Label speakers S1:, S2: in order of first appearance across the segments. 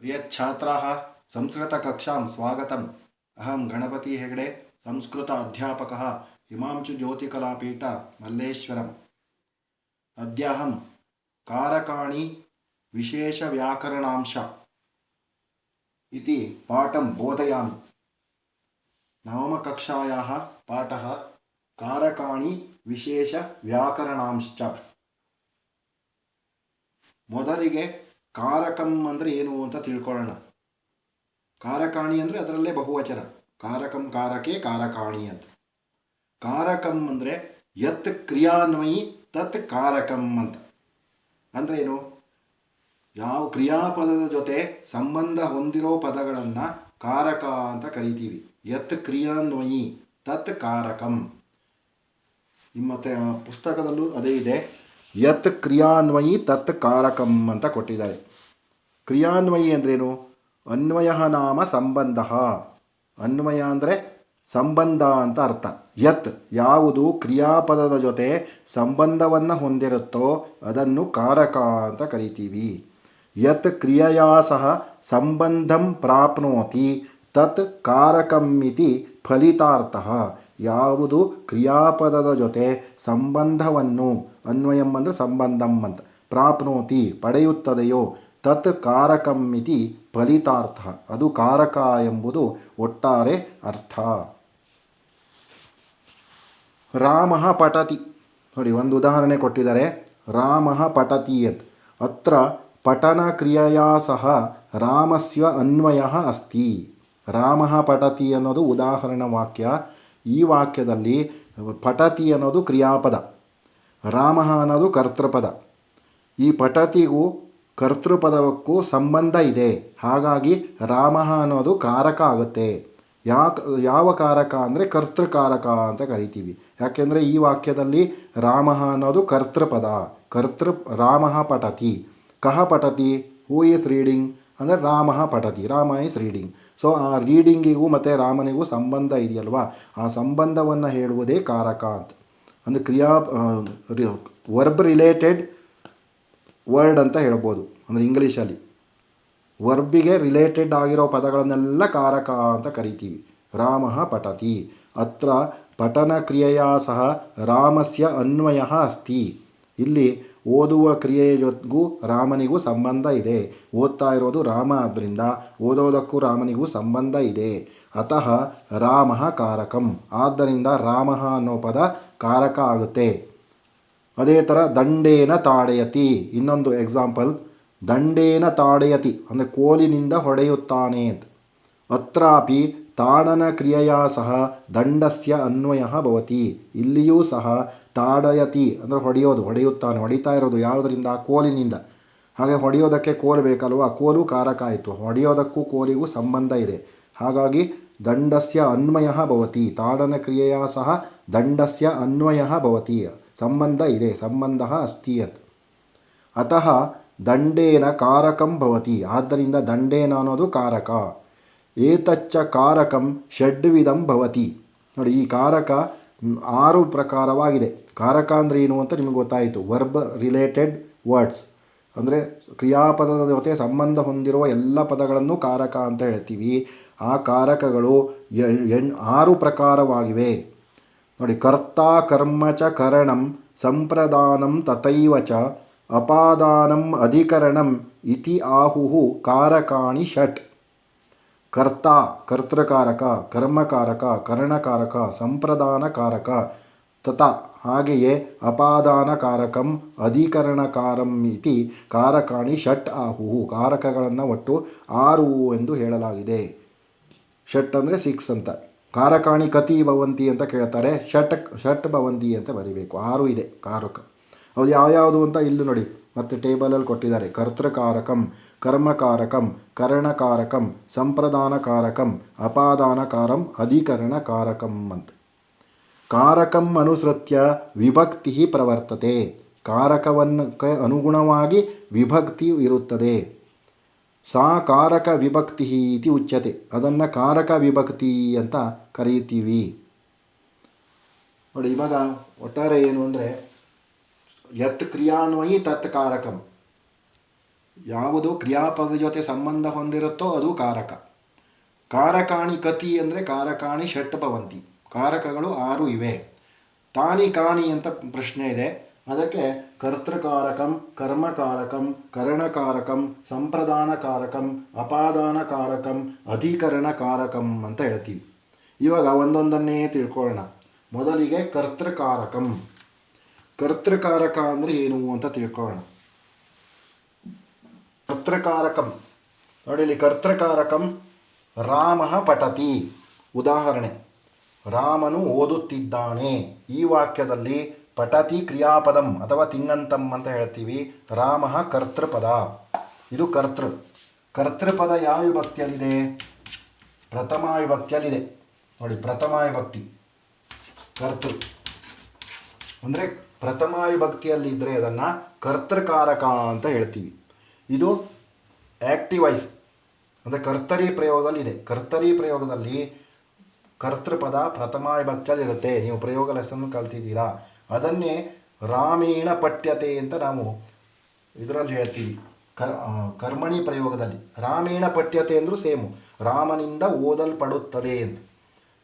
S1: प्रियच्छात्राः संस्कृतकक्षां स्वागतम्। अहं गणपति हेगडे, संस्कृत अध्यापकः, हिमांशुज्योतिकलापीठ मल्लेश्वरम्। अद्य अहं कारकाणि विशेषव्याकरणांश इति पाठं बोधयामि। नवमकक्षायाः पाठः कारकाणि विशेषव्याकरणांश्च। ಮೊದಲಿಗೆ ಕಾರಕಂ ಅಂದರೆ ಏನು ಅಂತ ತಿಳ್ಕೊಳ್ಳೋಣ. ಕಾರಕಾಣಿ ಅಂದರೆ ಅದರಲ್ಲೇ ಬಹುವಚನ. ಕಾರಕಂ ಕಾರಕೆ ಕಾರಕಾಣಿ ಅಂತ. ಕಾರಕಂ ಅಂದರೆ ಯತ್ ಕ್ರಿಯಾನ್ವಯಿ ತತ್ ಕಾರಕಂ ಅಂತ. ಅಂದರೆ ಏನು? ಯಾವ ಕ್ರಿಯಾಪದದ ಜೊತೆ ಸಂಬಂಧ ಹೊಂದಿರೋ ಪದಗಳನ್ನು ಕಾರಕ ಅಂತ ಕರಿತೀವಿ. ಯತ್ ಕ್ರಿಯಾನ್ವಯಿ ತತ್ ಕಾರಕಂ. ನಿಮ್ಮ ಪುಸ್ತಕದಲ್ಲೂ ಅದೇ ಇದೆ. ಯತ್ ಕ್ರಿಯಾನ್ವಯಿ ತತ್ ಕಾರಕಂ ಅಂತ ಕೊಟ್ಟಿದ್ದಾರೆ. ಕ್ರಿಯಾನ್ವಯಿ ಅಂದ್ರೇನು? ಅನ್ವಯ ನಾಮ ಸಂಬಂಧ. ಅನ್ವಯ ಅಂದರೆ ಸಂಬಂಧ ಅಂತ ಅರ್ಥ. ಯತ್ ಯಾವುದು ಕ್ರಿಯಾಪದದ ಜೊತೆ ಸಂಬಂಧವನ್ನು ಹೊಂದಿರುತ್ತೋ ಅದನ್ನು ಕಾರಕ ಅಂತ ಕರಿತೀವಿ. ಯತ್ ಕ್ರಿಯೆಯಾ ಸಹ ಸಂಬಂಧಂ ಪ್ರಾಪ್ನೋತಿ ತತ್ ಕಾರಕಂ ಇತಿ ಫಲಿತಾರ್ಥಃ. ಯಾವುದು ಕ್ರಿಯಾಪದದ ಜೊತೆ ಸಂಬಂಧವನ್ನು, ಅನ್ವಯಂ ಅಂದರೆ ಸಂಬಂಧಂ ಅಂತ, ಪ್ರಾಪ್ನೋತಿ ಪಡೆಯುತ್ತದೆಯೋ ತತ್ ಕಾರಕಂ ಇತಿ ಫಲಿತಾರ್ಥ. ಅದು ಕಾರಕ ಎಂಬುದು ಒಟ್ಟಾರೆ ಅರ್ಥ. ರಾಮ ಪಠತಿ ನೋಡಿ, ಒಂದು ಉದಾಹರಣೆ ಕೊಟ್ಟಿದ್ದಾರೆ. ರಾಮ ಪಠತಿ ಅಂತ. ಅತ್ರ ಪಠನ ಕ್ರಿಯೆಯ ಸಹ ರಾಮಸ್ಯ ಅನ್ವಯ ಅಸ್ತಿ. ರಾಮ ಪಠತಿ ಅನ್ನೋದು ಉದಾಹರಣ ವಾಕ್ಯ. ಈ ವಾಕ್ಯದಲ್ಲಿ ಪಠತಿ ಅನ್ನೋದು ಕ್ರಿಯಾಪದ, ರಾಮ ಅನ್ನೋದು ಕರ್ತೃಪದ. ಈ ಪಠತಿಗೂ ಕರ್ತೃಪದಕ್ಕೂ ಸಂಬಂಧ ಇದೆ. ಹಾಗಾಗಿ ರಾಮ ಅನ್ನೋದು ಕಾರಕ ಆಗುತ್ತೆ. ಯಾವ ಕಾರಕ ಅಂದರೆ ಕರ್ತೃಕಾರಕ ಅಂತ ಕರಿತೀವಿ. ಯಾಕೆಂದರೆ ಈ ವಾಕ್ಯದಲ್ಲಿ ರಾಮ ಅನ್ನೋದು ಕರ್ತೃಪದ. ರಾಮ ಪಠತಿ. ಕಹ ಪಠತಿ? ಹೂ ಈಸ್ ರೀಡಿಂಗ್ ಅಂದರೆ ರಾಮ ಪಠತಿ, ರಾಮ ಈಸ್ ರೀಡಿಂಗ್. ಸೊ ಆ ರೀಡಿಂಗಿಗೂ ಮತ್ತು ರಾಮನಿಗೂ ಸಂಬಂಧ ಇದೆಯಲ್ವಾ, ಆ ಸಂಬಂಧವನ್ನು ಹೇಳುವುದೇ ಕಾರಕ ಅಂತ. ಅಂದರೆ ವರ್ಬ್ ರಿಲೇಟೆಡ್ ವರ್ಡ್ ಅಂತ ಹೇಳ್ಬೋದು. ಅಂದರೆ ಇಂಗ್ಲೀಷಲ್ಲಿ ವರ್ಬಿಗೆ ರಿಲೇಟೆಡ್ ಆಗಿರೋ ಪದಗಳನ್ನೆಲ್ಲ ಕಾರಕ ಅಂತ ಕರಿತೀವಿ. ರಾಮ ಪಠತಿ. ಅತ್ರ ಪಠನ ಕ್ರಿಯೆಯ ಸಹ ರಾಮಸ್ಯ ಅನ್ವಯ ಅಸ್ತಿ. ಇಲ್ಲಿ ಓದುವ ಕ್ರಿಯೆಯ ಜೊತೆಗೂ ರಾಮನಿಗೂ ಸಂಬಂಧ ಇದೆ. ಓದ್ತಾ ಇರೋದು ರಾಮ, ಆದ್ದರಿಂದ ಓದೋದಕ್ಕೂ ರಾಮನಿಗೂ ಸಂಬಂಧ ಇದೆ. ಅತಃ ರಾಮ ಕಾರಕಂ. ಆದ್ದರಿಂದ ರಾಮ ಅನ್ನೋ ಪದ ಕಾರಕ ಆಗುತ್ತೆ. ಅದೇ ಥರ ದಂಡೇನ ತಾಡಯತಿ. ಇನ್ನೊಂದು ಎಕ್ಸಾಂಪಲ್, ದಂಡೇನ ತಾಡಯತಿ ಅಂದರೆ ಕೋಲಿನಿಂದ ಹೊಡೆಯುತ್ತಾನೆ ಅಂತ. ಅತ್ರಾಪಿ ತಾಡನ ಕ್ರಿಯೆಯ ಸಹ ದಂಡಸ್ಯ ಅನ್ವಯ ಭವತಿ. ಇಲ್ಲಿಯೂ ಸಹ ತಾಡಯತಿ ಅಂದರೆ ಹೊಡೆಯುತ್ತಾನೆ. ಹೊಡಿತಾ ಇರೋದು ಯಾವುದರಿಂದ? ಕೋಲಿನಿಂದ. ಹಾಗೆ ಹೊಡೆಯೋದಕ್ಕೆ ಕೋಲು ಬೇಕಲ್ವ, ಕೋಲು ಕಾರಕ ಆಯಿತು. ಹೊಡೆಯೋದಕ್ಕೂ ಕೋಲಿಗೂ ಸಂಬಂಧ ಇದೆ. ಹಾಗಾಗಿ ದಂಡಸ್ಯ ಅನ್ವಯ ಭವತಿ. ತಾಡನ ಕ್ರಿಯೆಯ ಸಹ ದಂಡಸ್ಯ ಅನ್ವಯ ಭವತಿ. ಸಂಬಂಧ ಇದೆ, ಸಂಬಂಧ ಅಸ್ತಿ ಅಂತ. ಅತಃ ದಂಡೇನ ಕಾರಕಂ ಭವತಿ. ಆದ್ದರಿಂದ ದಂಡೇನ ಅನ್ನೋದು ಕಾರಕ. ಏತಚ್ಚ ಕಾರಕಂ ಷಡ್ವಿಧಂ ಭವತಿ. ನೋಡಿ, ಈ ಕಾರಕ 6 ಪ್ರಕಾರವಾಗಿದೆ. ಕಾರಕ ಅಂದರೆ ಏನು ಅಂತ ನಿಮಗೆ ಗೊತ್ತಾಯಿತು. ವರ್ಬ್ ರಿಲೇಟೆಡ್ ವರ್ಡ್ಸ್ ಅಂದರೆ ಕ್ರಿಯಾಪದದ ಜೊತೆ ಸಂಬಂಧ ಹೊಂದಿರುವ ಎಲ್ಲ ಪದಗಳನ್ನು ಕಾರಕ ಅಂತ ಹೇಳ್ತೀವಿ. ಆ ಕಾರಕಗಳು 6 ಪ್ರಕಾರವಾಗಿವೆ. ನೋಡಿ, ಕರ್ತ ಕರ್ಮ ಚ ಕರಣಂ ಸಂಪ್ರದಾನಂ ತಥೈವ ಚ ಅಪಾದಾನಂ ಅಧಿಕರಣಂ ಇತಿ ಆಹುಹು ಕಾರಕಾಣಿ ಷಟ್. ಕರ್ತ ಕರ್ತೃಕಾರಕ, ಕರ್ಮಕಾರಕ, ಕರಣಕಾರಕ, ಸಂಪ್ರದಾನಕಾರಕ, ತಥಾ ಹಾಗೆಯೇ ಅಪಾದಾನಕಾರಕಂ ಅಧಿಕರಣಕಾರಂ ಇತಿ ಕಾರಕಾಣಿ ಷಟ್ ಆಹುಹು. ಕಾರಕಗಳನ್ನು ಒಟ್ಟು 6 ಎಂದು ಹೇಳಲಾಗಿದೆ. ಷಟ್ ಅಂದರೆ 6 ಅಂತ. ಕಾರಕಾಣಿ ಕತಿ ಭವಂತಿ ಅಂತ ಕೇಳ್ತಾರೆ. ಷಟ್ ಭವಂತಿ ಅಂತ ಬರೀಬೇಕು. 6 ಇದೆ ಕಾರಕ. ಅದು ಯಾವ್ಯಾವುದು ಅಂತ ಇಲ್ಲಿ ನೋಡಿ, ಮತ್ತು ಟೇಬಲಲ್ಲಿ ಕೊಟ್ಟಿದ್ದಾರೆ. ಕರ್ತೃಕಾರಕಂ, ಕರ್ಮಕಾರಕಂ, ಕರಣಕಾರಕಂ, ಸಂಪ್ರದಾನಕಾರಕಂ, ಅಪಾದಾನಕಾರಂ, ಅಧಿಕರಣಕಾರಕಂ ಅಂತ. ಕಾರಕಂ ಅನುಸೃತ್ಯ ವಿಭಕ್ತಿ ಪ್ರವರ್ತತೆ. ಕಾರಕವನ್ನಕ್ಕೆ ಅನುಗುಣವಾಗಿ ವಿಭಕ್ತಿ ಇರುತ್ತದೆ. ಸಾ ಕಾರಕ ವಿಭಕ್ತಿ ಇತಿ ಉಚ್ಯತೆ. ಅದನ್ನು ಕಾರಕ ವಿಭಕ್ತಿ ಅಂತ ಕರೀತೀವಿ. ನೋಡಿ, ಇವಾಗ ಒಟ್ಟಾರೆ ಏನು ಅಂದರೆ ಯತ್ ಕ್ರಿಯಾನ್ವಯಿ ತತ್ ಕಾರಕಂ. ಯಾವುದು ಕ್ರಿಯಾಪದ ಜೊತೆ ಸಂಬಂಧ ಹೊಂದಿರುತ್ತೋ ಅದು ಕಾರಕ. ಕಾರಕಾಣಿ ಕತಿ ಅಂದರೆ ಕಾರಕಾಣಿ ಷಟ್ ಭವಂತಿ, ಕಾರಕಗಳು 6 ಇವೆ. ತಾನಿ ಕಾನಿ ಅಂತ ಪ್ರಶ್ನೆ ಇದೆ, ಅದಕ್ಕೆ ಕರ್ತೃಕಾರಕಂ, ಕರ್ಮಕಾರಕಂ, ಕರಣಕಾರಕಂ, ಸಂಪ್ರದಾನಕಾರಕಂ, ಅಪಾದಾನಕಾರಕಂ, ಅಧಿಕರಣಕಾರಕಂ ಅಂತ ಹೇಳ್ತೀವಿ. ಇವಾಗ ಒಂದೊಂದನ್ನೇ ತಿಳ್ಕೊಳ್ಳೋಣ. ಮೊದಲಿಗೆ ಕರ್ತೃಕಾರಕಂ. ಕರ್ತೃಕಾರಕ ಅಂದರೆ ಏನು ಅಂತ ತಿಳ್ಕೊಳ್ಳೋಣ. ಕರ್ತೃಕಾರಕಂ ನೋಡಿ, ಇಲ್ಲಿ ಕರ್ತೃಕಾರಕಂ ರಾಮ ಪಠತಿ. ಉದಾಹರಣೆ, ರಾಮನು ಓದುತ್ತಿದ್ದಾನೆ. ಈ ವಾಕ್ಯದಲ್ಲಿ ಪಠತಿ ಕ್ರಿಯಾಪದಂ ಅಥವಾ ತಿಂಗಂತಂ ಅಂತ ಹೇಳ್ತೀವಿ. ರಾಮ ಕರ್ತೃಪದ, ಇದು ಕರ್ತೃ. ಕರ್ತೃಪದ ಯಾವ ವಿಭಕ್ತಿಯಲ್ಲಿದೆ? ಪ್ರಥಮ ವಿಭಕ್ತಿಯಲ್ಲಿದೆ ನೋಡಿ. ಪ್ರಥಮ ವಿಭಕ್ತಿ ಕರ್ತೃ ಅಂದರೆ ಪ್ರಥಮ ವಿಭಕ್ತಿಯಲ್ಲಿದ್ದರೆ ಅದನ್ನು ಕರ್ತೃಕಾರಕ ಅಂತ ಹೇಳ್ತೀವಿ. ಇದು ಆ್ಯಕ್ಟಿವ್ ವಾಯ್ಸ್ ಅಂದರೆ ಕರ್ತರಿ ಪ್ರಯೋಗದಲ್ಲಿದೆ. ಕರ್ತರಿ ಪ್ರಯೋಗದಲ್ಲಿ ಕರ್ತೃಪದ ಪ್ರಥಮ ವಿಭಕ್ತಿಯಲ್ಲಿರುತ್ತೆ. ನೀವು ಪ್ರಯೋಗ ಲೆಸನ್ನು ಕಲ್ತಿದ್ದೀರಾ. ಅದನ್ನೇ ರಾಮೇಣ ಪಠ್ಯತೆ ಅಂತ ನಾವು ಇದರಲ್ಲಿ ಹೇಳ್ತೀವಿ. ಕರ್ಮಣಿ ಪ್ರಯೋಗದಲ್ಲಿ ರಾಮೇಣ ಪಠ್ಯತೆ ಅಂದರೂ ಸೇಮು, ರಾಮನಿಂದ ಓದಲ್ಪಡುತ್ತದೆ ಅಂತ.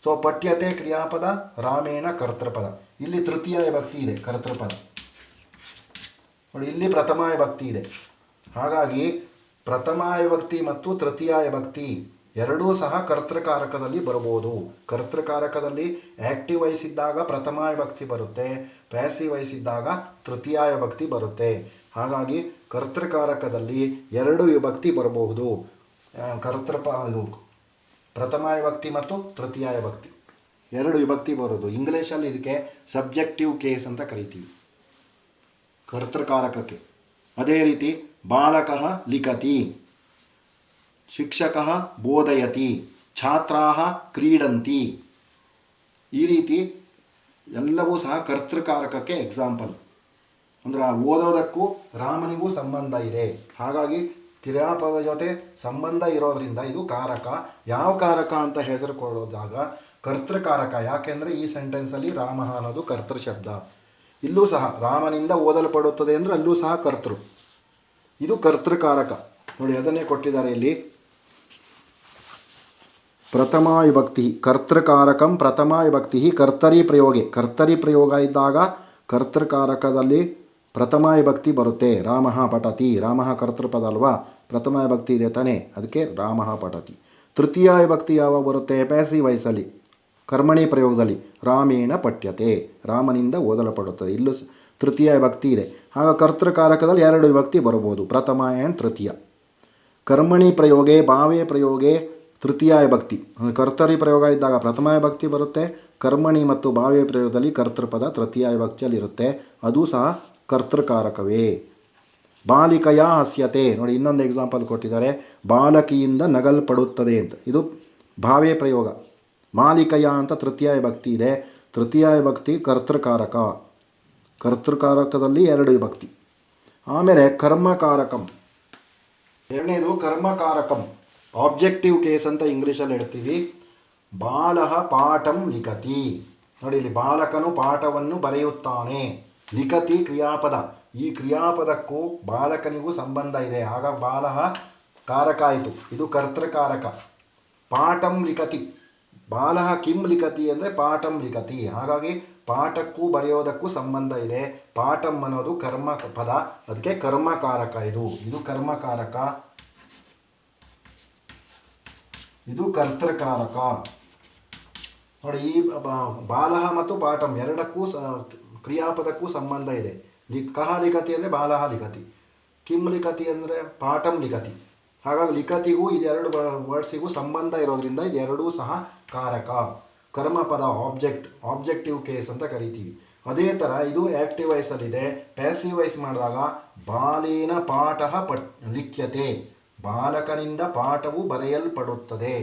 S1: ಸೊ ಪಠ್ಯತೆ ಕ್ರಿಯಾಪದ, ರಾಮೇಣ ಕರ್ತೃಪದ. ಇಲ್ಲಿ ತೃತೀಯ ವಿಭಕ್ತಿ ಇದೆ ಕರ್ತೃಪದ ನೋಡಿ, ಇಲ್ಲಿ ಪ್ರಥಮ ವಿಭಕ್ತಿ ಇದೆ. ಹಾಗಾಗಿ ಪ್ರಥಮ ವಿಭಕ್ತಿ ಮತ್ತು ತೃತೀಯ ವಿಭಕ್ತಿ ಎರಡೂ ಸಹ ಕರ್ತೃಕಾರಕದಲ್ಲಿ ಬರಬಹುದು. ಕರ್ತೃಕಾರಕದಲ್ಲಿ ಆ್ಯಕ್ಟಿವ್ ವಾಯ್ಸ್ ಇದ್ದಾಗ ಪ್ರಥಮ ವಿಭಕ್ತಿ ಬರುತ್ತೆ, ಪ್ಯಾಸಿವ್ ವಾಯ್ಸ್ ಇದ್ದಾಗ ತೃತೀಯ ವಿಭಕ್ತಿ ಬರುತ್ತೆ. ಹಾಗಾಗಿ ಕರ್ತೃಕಾರಕದಲ್ಲಿ 2 ವಿಭಕ್ತಿ ಬರಬಹುದು. ಪ್ರಥಮ ವಿಭಕ್ತಿ ಮತ್ತು ತೃತೀಯ ವಿಭಕ್ತಿ 2 ವಿಭಕ್ತಿ ಬರೋದು. ಇಂಗ್ಲೀಷಲ್ಲಿ ಇದಕ್ಕೆ ಸಬ್ಜೆಕ್ಟಿವ್ ಕೇಸ್ ಅಂತ ಕರಿತೀವಿ ಕರ್ತೃಕಾರಕಕ್ಕೆ. ಅದೇ ರೀತಿ ಬಾಲಕಃ ಲಿಖತಿ, ಶಿಕ್ಷಕಃ ಬೋಧಯತಿ, ಛಾತ್ರಾಃ ಕ್ರೀಡಂತಿ. ಈ ರೀತಿ ಎಲ್ಲವೂ ಸಹ ಕರ್ತೃಕಾರಕಕ್ಕೆ ಎಕ್ಸಾಂಪಲ್. ಅಂದರೆ ಓದೋದಕ್ಕೂ ರಾಮನಿಗೂ ಸಂಬಂಧ ಇದೆ. ಹಾಗಾಗಿ ಕ್ರಿಯಾಪದ ಜೊತೆ ಸಂಬಂಧ ಇರೋದರಿಂದ ಇದು ಕಾರಕ. ಯಾವ ಕಾರಕ ಅಂತ ಹೆಸರು ಕೊಡೋದಾಗ ಕರ್ತೃಕಾರಕ. ಯಾಕೆಂದರೆ ಈ ಸೆಂಟೆನ್ಸಲ್ಲಿ ರಾಮ ಅನ್ನೋದು ಕರ್ತೃ ಶಬ್ದ. ಇಲ್ಲೂ ಸಹ ರಾಮನಿಂದ ಓದಲ್ಪಡುತ್ತದೆ ಅಂದರೆ ಅಲ್ಲೂ ಸಹ ಕರ್ತೃ. ಇದು ಕರ್ತೃಕಾರಕ ನೋಡಿ, ಅದನ್ನೇ ಕೊಟ್ಟಿದ್ದಾರೆ ಇಲ್ಲಿ. ಪ್ರಥಮ ವಿಭಕ್ತಿ ಕರ್ತೃಕಾರಕಂ ಪ್ರಥಮ ವಿಭಕ್ತಿ ಕರ್ತರಿ ಪ್ರಯೋಗೆ. ಕರ್ತರಿ ಪ್ರಯೋಗ ಇದ್ದಾಗ ಕರ್ತೃಕಾರಕದಲ್ಲಿ ಪ್ರಥಮ ವಿಭಕ್ತಿ ಬರುತ್ತೆ. ರಾಮ ಪಠತಿ, ರಾಮ ಕರ್ತೃಪದ ಅಲ್ವಾ, ಪ್ರಥಮ ವಿಭಕ್ತಿ ಇದೆ ತಾನೇ, ಅದಕ್ಕೆ ರಾಮ ಪಠತಿ. ತೃತೀಯ ವಿಭಕ್ತಿ ಯಾವಾಗ ಬರುತ್ತೆ? ಪ್ಯಾಸಿವ್ ವಾಯ್ಸಲ್ಲಿ ಕರ್ಮಣಿ ಪ್ರಯೋಗದಲ್ಲಿ ರಾಮೇಣ ಪಠ್ಯತೆ, ರಾಮನಿಂದ ಓದಲ್ಪಡುತ್ತದೆ. ಇಲ್ಲೂ ತೃತೀಯ ವಿಭಕ್ತಿ ಇದೆ. ಆಗ ಕರ್ತೃಕಾರಕದಲ್ಲಿ 2 ವಿಭಕ್ತಿ ಬರಬಹುದು, ಪ್ರಥಮ ಆ್ಯಂಡ್ ತೃತೀಯ. ಕರ್ಮಣಿ ಪ್ರಯೋಗೆ ಭಾವೇ ಪ್ರಯೋಗೆ ತೃತೀಯ ವಿಭಕ್ತಿ. ಕರ್ತರಿ ಪ್ರಯೋಗ ಇದ್ದಾಗ ಪ್ರಥಮ ವಿಭಕ್ತಿ ಬರುತ್ತೆ. ಕರ್ಮಣಿ ಮತ್ತು ಭಾವೇ ಪ್ರಯೋಗದಲ್ಲಿ ಕರ್ತೃಪದ ತೃತೀಯ ವಿಭಕ್ತಿಯಲ್ಲಿರುತ್ತೆ. ಅದು ಸಹ ಕರ್ತೃಕಾರಕವೇ. ಬಾಲಿಕೆಯ ಹಸ್ಯತೆ ನೋಡಿ, ಇನ್ನೊಂದು ಎಕ್ಸಾಂಪಲ್ ಕೊಟ್ಟಿದ್ದಾರೆ. ಬಾಲಕಿಯಿಂದ ನಗಲ್ಪಡುತ್ತದೆ ಅಂತ. ಇದು ಭಾವೇ ಪ್ರಯೋಗ. ಮಾಲಿಕೆಯ ಅಂತ ತೃತೀಯ ವಿಭಕ್ತಿ ಇದೆ. ತೃತೀಯ ವಿಭಕ್ತಿ ಕರ್ತೃಕಾರಕ. ಕರ್ತೃಕಾರಕದಲ್ಲಿ 2 ವಿಭಕ್ತಿ. ಆಮೇಲೆ ಕರ್ಮಕಾರಕಂ. ಎರಡನೇದು ಕರ್ಮಕಾರಕಂ, ಆಬ್ಜೆಕ್ಟಿವ್ ಕೇಸ್ ಅಂತ ಇಂಗ್ಲೀಷಲ್ಲಿ ಹೇಳ್ತೀವಿ. ಬಾಲಃ ಪಾಠಂ ಲಿಖತಿ ನೋಡಿ, ಇಲ್ಲಿ ಬಾಲಕನು ಪಾಠವನ್ನು ಬರೆಯುತ್ತಾನೆ. ಲಿಖತಿ ಕ್ರಿಯಾಪದ. ಈ ಕ್ರಿಯಾಪದಕ್ಕೂ ಬಾಲಕನಿಗೂ ಸಂಬಂಧ ಇದೆ. ಆಗ ಬಾಲಃ ಕಾರಕ ಆಯಿತು, ಇದು ಕರ್ತೃಕಾರಕ. ಪಾಠಂ ಲಿಖತಿ, ಬಾಲಃ ಕಿಂ ಲಿಖತಿ ಅಂದರೆ ಪಾಠಂ ಲಿಖತಿ. ಹಾಗಾಗಿ ಪಾಠಕ್ಕೂ ಬರೆಯೋದಕ್ಕೂ ಸಂಬಂಧ ಇದೆ. ಪಾಠಂ ಅನ್ನೋದು ಕರ್ಮ ಪದ, ಅದಕ್ಕೆ ಕರ್ಮಕಾರಕ. ಇದು ಕರ್ಮಕಾರಕ, ಇದು ಕರ್ತೃಕಾರಕ ನೋಡಿ. ಈ ಬಾಲಃ ಮತ್ತು ಪಾಠಂ ಎರಡಕ್ಕೂ ಕ್ರಿಯಾಪದಕ್ಕೂ ಸಂಬಂಧ ಇದೆ. ಕಹ ಲಿಖತಿ ಅಂದರೆ ಬಾಲಃ ಲಿಖತಿ, ಕಿಂ ಲಿಖತಿ ಅಂದರೆ ಪಾಠಂ ಲಿಖತಿ. ಹಾಗಾಗಿ ಲಿಖತಿಗೂ ಇದೆರಡು ವರ್ಡ್ಸಿಗೂ ಸಂಬಂಧ ಇರೋದ್ರಿಂದ ಇದೆರಡೂ ಸಹ ಕಾರಕ. ಕರ್ಮಪದ ಆಬ್ಜೆಕ್ಟಿವ್ ಕೇಸ್ ಅಂತ ಕರಿತೀವಿ. ಅದೇ ಥರ ಇದು ಆ್ಯಕ್ಟಿವ್ ವಾಯ್ಸಲ್ಲಿದೆ. ಪ್ಯಾಸಿವ್ ವಾಯ್ಸ್ ಮಾಡಿದಾಗ ಬಾಲೇನ ಪಾಠ ಲಿಖ್ಯತೆ, ಬಾಲಕನಿಂದ ಪಾಠವು ಬರೆಯಲ್ಪಡುತ್ತದೆ.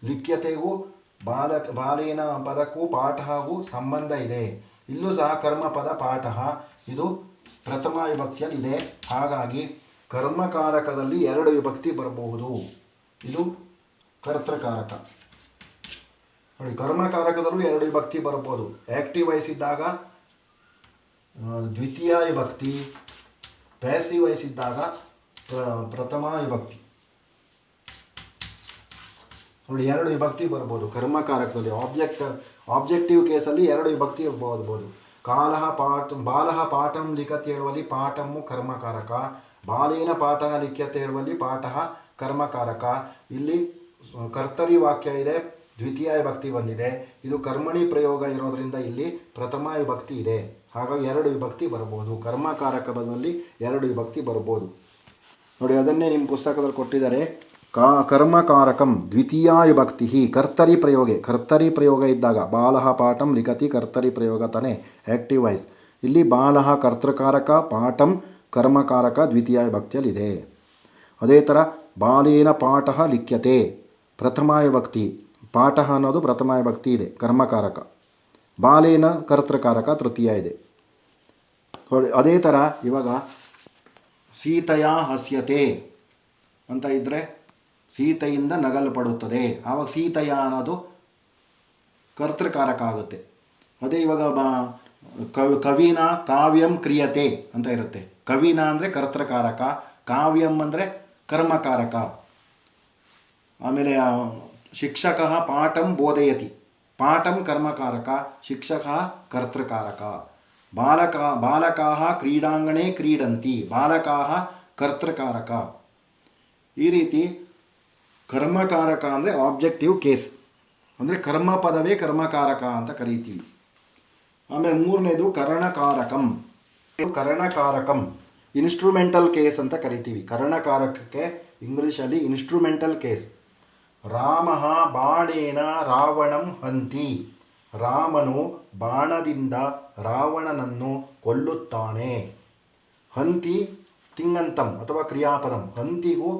S1: ಲಿಖ್ಯತೆಗೂ ಬಾಲೇನ ಪದಕ್ಕೂ ಪಾಠಗೂ ಸಂಬಂಧ ಇದೆ. ಇಲ್ಲೂ ಸಹ ಕರ್ಮಪದ ಪಾಠ, ಇದು ಪ್ರಥಮ ವಿಭಕ್ತಿಯಲ್ಲಿದೆ. ಹಾಗಾಗಿ ಕರ್ಮಕಾರಕದಲ್ಲಿ 2 ವಿಭಕ್ತಿ ಬರಬಹುದು. ಇದು ಕರ್ತೃಕಾರಕ ನೋಡಿ. ಕರ್ಮಕಾರಕದಲ್ಲೂ 2 ವಿಭಕ್ತಿ ಬರಬಹುದು. ಆ್ಯಕ್ಟಿವ್ ವಾಯ್ಸ್ ಇದ್ದಾಗ ದ್ವಿತೀಯ ವಿಭಕ್ತಿ, ಪ್ಯಾಸಿವ್ ವಾಯ್ಸ್ ಇದ್ದಾಗ ಪ್ರಥಮ ವಿಭಕ್ತಿ. ನೋಡಿ, ಎರಡು ವಿಭಕ್ತಿ ಬರ್ಬೋದು ಕರ್ಮಕಾರಕದಲ್ಲಿ. ಆಬ್ಜೆಕ್ಟಿವ್ ಕೇಸಲ್ಲಿ ಎರಡು ವಿಭಕ್ತಿ ಬರ್ಬೋದು. ಬಾಲಃ ಪಾಠಂ ಲಿಖತ್ ಹೇಳುವಲ್ಲಿ ಪಾಠಮ್ಮು ಕರ್ಮಕಾರಕ, ಬಾಲೇನ ಪಾಠ ಲಿಖ್ಯತೆ ಹೇಳುವಲ್ಲಿ ಪಾಠ ಕರ್ಮಕಾರಕ. ಇಲ್ಲಿ ಕರ್ತರಿ ವಾಕ್ಯ ಇದೆ, ದ್ವಿತೀಯ ವಿಭಕ್ತಿ ಬಂದಿದೆ. ಇದು ಕರ್ಮಣಿ ಪ್ರಯೋಗ ಇರೋದರಿಂದ ಇಲ್ಲಿ ಪ್ರಥಮ ವಿಭಕ್ತಿ ಇದೆ. ಹಾಗಾಗಿ ಎರಡು ವಿಭಕ್ತಿ ಬರ್ಬೋದು. ಕರ್ಮಕಾರಕ ಬದಲಲ್ಲಿ ಎರಡು ವಿಭಕ್ತಿ ಬರ್ಬೋದು. ನೋಡಿ, ಅದನ್ನೇ ನಿಮ್ಮ ಪುಸ್ತಕದಲ್ಲಿ ಕೊಟ್ಟಿದ್ದಾರೆ. ಕರ್ಮಕಾರಕಂ ದ್ವಿತೀಯ ವಿಭಕ್ತಿ ಕರ್ತರಿ ಪ್ರಯೋಗ ಇದ್ದಾಗ ಬಾಲಃ ಪಾಠಂ ಲಿಖತಿ ಕರ್ತರಿ ಪ್ರಯೋಗ ತಾನೇ, ಆ್ಯಕ್ಟಿವ್ ವಾಯ್ಸ್. ಇಲ್ಲಿ ಬಾಲಃ ಕರ್ತೃಕಾರಕ, ಪಾಠಂ ಕರ್ಮಕಾರಕ ದ್ವಿತೀಯ ವಿಭಕ್ತಿಯಲ್ಲಿದೆ. ಅದೇ ಥರ ಬಾಲೇನ ಪಾಠ ಲಿಖ್ಯತೆ ಪ್ರಥಮ ವಿಭಕ್ತಿ, ಪಾಠ ಅನ್ನೋದು ಪ್ರಥಮ ವಿಭಕ್ತಿ ಇದೆ ಕರ್ಮಕಾರಕ, ಬಾಲೇನ ಕರ್ತೃಕಾರಕ ತೃತೀಯ ಇದೆ. ಅದೇ ಥರ ಇವಾಗ ಸೀತೆಯ ಹಸ್ಯತೆ ಅಂತ ಇದ್ದರೆ ಸೀತೆಯಿಂದ ನಗಲ್ಪಡುತ್ತದೆ, ಆವಾಗ ಸೀತೆಯ ಅನ್ನೋದು ಕರ್ತೃಕಾರಕ ಆಗುತ್ತೆ. ಅದೇ ಇವಾಗ ಕವಿನ ಕಾವ್ಯಂ ಕ್ರಿಯತೆ ಅಂತ ಇರುತ್ತೆ. ಕವಿನ ಅಂದರೆ ಕರ್ತೃಕಾರಕ, ಕಾವ್ಯಂ ಅಂದರೆ ಕರ್ಮಕಾರಕ. ಆಮೇಲೆ ಶಿಕ್ಷಕ ಪಾಠಂ ಬೋಧಯತಿ, ಪಾಠಂ ಕರ್ಮಕಾರಕ, ಶಿಕ್ಷಕ ಕರ್ತೃಕಾರಕ. ಬಾಲಕಾಃ ಕ್ರೀಡಾಂಗಣೆ ಕ್ರೀಡಂತಿ, ಬಾಲಕಾಃ ಕರ್ತೃಕಾರಕ. ಈ ರೀತಿ ಕರ್ಮಕಾರಕ ಅಂದರೆ ಆಬ್ಜೆಕ್ಟಿವ್ ಕೇಸ್, ಅಂದರೆ ಕರ್ಮ ಪದವೇ ಕರ್ಮಕಾರಕ ಅಂತ ಕರೀತೀವಿ. ಆಮೇಲೆ ಮೂರನೇದು ಕರಣಕಾರಕಂ ಇನ್ಸ್ಟ್ರೂಮೆಂಟಲ್ ಕೇಸ್ ಅಂತ ಕರಿತೀವಿ. ಕರಣಕಾರಕಕ್ಕೆ ಇಂಗ್ಲೀಷಲ್ಲಿ ಇನ್ಸ್ಟ್ರೂಮೆಂಟಲ್ ಕೇಸ್. ರಾಮ ಬಾಣೇನ ರಾವಣಂ ಹಂತಿ, ರಾಮನು ಬಾಣದಿಂದ ರಾವಣನನ್ನು ಕೊಲ್ಲುತ್ತಾನೆ. ಹಂತಿ ತಿಂಗಂತಂ ಅಥವಾ ಕ್ರಿಯಾಪದಂ. ಹಂತಿಗೂ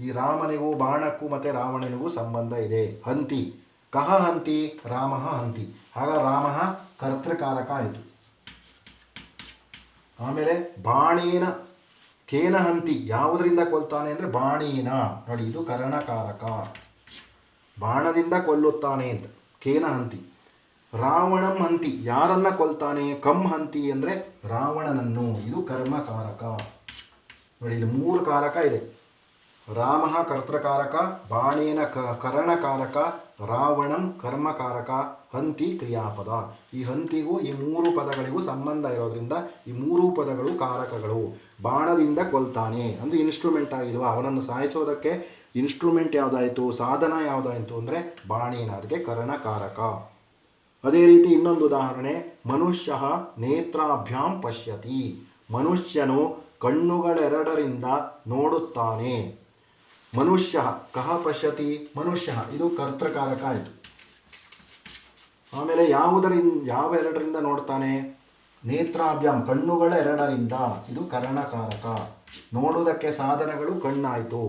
S1: ಈ ರಾಮನಿಗೂ ಬಾಣಕ್ಕೂ ಮತ್ತು ರಾವಣನಿಗೂ ಸಂಬಂಧ ಇದೆ. ಹಂತಿ, ಕಹ ಹಂತಿ, ರಾಮ ಹಂತಿ. ಆಗ ರಾಮ ಕರ್ತೃಕಾರಕ ಆಯಿತು. ಆಮೇಲೆ ಬಾಣೇನ ಕೇನ ಹಂತಿ, ಯಾವುದರಿಂದ ಕೊಲ್ತಾನೆ ಅಂದರೆ ಬಾಣೇನ. ನೋಡಿ, ಇದು ಕರಣಕಾರಕ, ಬಾಣದಿಂದ ಕೊಲ್ಲುತ್ತಾನೆ ಅಂತ. ಕೇನ ಹಂತಿ. ರಾವಣಂ ಹಂತಿ, ಯಾರನ್ನ ಕೊಲ್ತಾನೆ. ಕಂ ಹಂತಿ ಅಂದರೆ ರಾವಣನನ್ನು. ಇದು ಕರ್ಮಕಾರಕ. ನೋಡಿ, ಇಲ್ಲಿ ಮೂರು ಕಾರಕ ಇದೆ. ರಾಮ ಕರ್ತೃಕಾರಕ, ಬಾಣೇನ ಕರಣಕಾರಕ, ರಾವಣಂ ಕರ್ಮಕಾರಕ, ಹಂತಿ ಕ್ರಿಯಾಪದ. ಈ ಹಂತಿಗೂ ಈ ಮೂರು ಪದಗಳಿಗೂ ಸಂಬಂಧ ಇರೋದ್ರಿಂದ ಈ ಮೂರು ಪದಗಳು ಕಾರಕಗಳು. ಬಾಣದಿಂದ ಕೊಲ್ತಾನೆ ಅಂದರೆ ಇನ್ಸ್ಟ್ರೂಮೆಂಟ್ ಆಗಿಲ್ವಾ, ಅವನನ್ನು ಸಾಯಿಸೋದಕ್ಕೆ ಇನ್ಸ್ಟ್ರೂಮೆಂಟ್ ಯಾವುದಾಯಿತು, ಸಾಧನ ಯಾವುದಾಯಿತು ಅಂದರೆ ಬಾಣೇನ, ಅದಕ್ಕೆ ಕರಣಕಾರಕ. ಅದೇ ರೀತಿ ಇನ್ನೊಂದು ಉದಾಹರಣೆ, ಮನುಷ್ಯ ನೇತ್ರಾಭ್ಯಾಂ ಪಶ್ಯತಿ, ಮನುಷ್ಯನು ಕಣ್ಣುಗಳೆರಡರಿಂದ ನೋಡುತ್ತಾನೆ. ಮನುಷ್ಯ ಕಹ ಪಶ್ಯತಿ, ಮನುಷ್ಯ ಇದು ಕರ್ತೃಕಾರಕ ಆಯಿತು. ಆಮೇಲೆ ಯಾವ ಎರಡರಿಂದ ನೋಡ್ತಾನೆ. ನೇತ್ರಾಭ್ಯಾಂ ಕಣ್ಣುಗಳ ಎರಡರಿಂದ, ಇದು ಕರಣಕಾರಕ. ನೋಡುವುದಕ್ಕೆ ಸಾಧನಗಳು ಕಣ್ಣಾಯಿತು,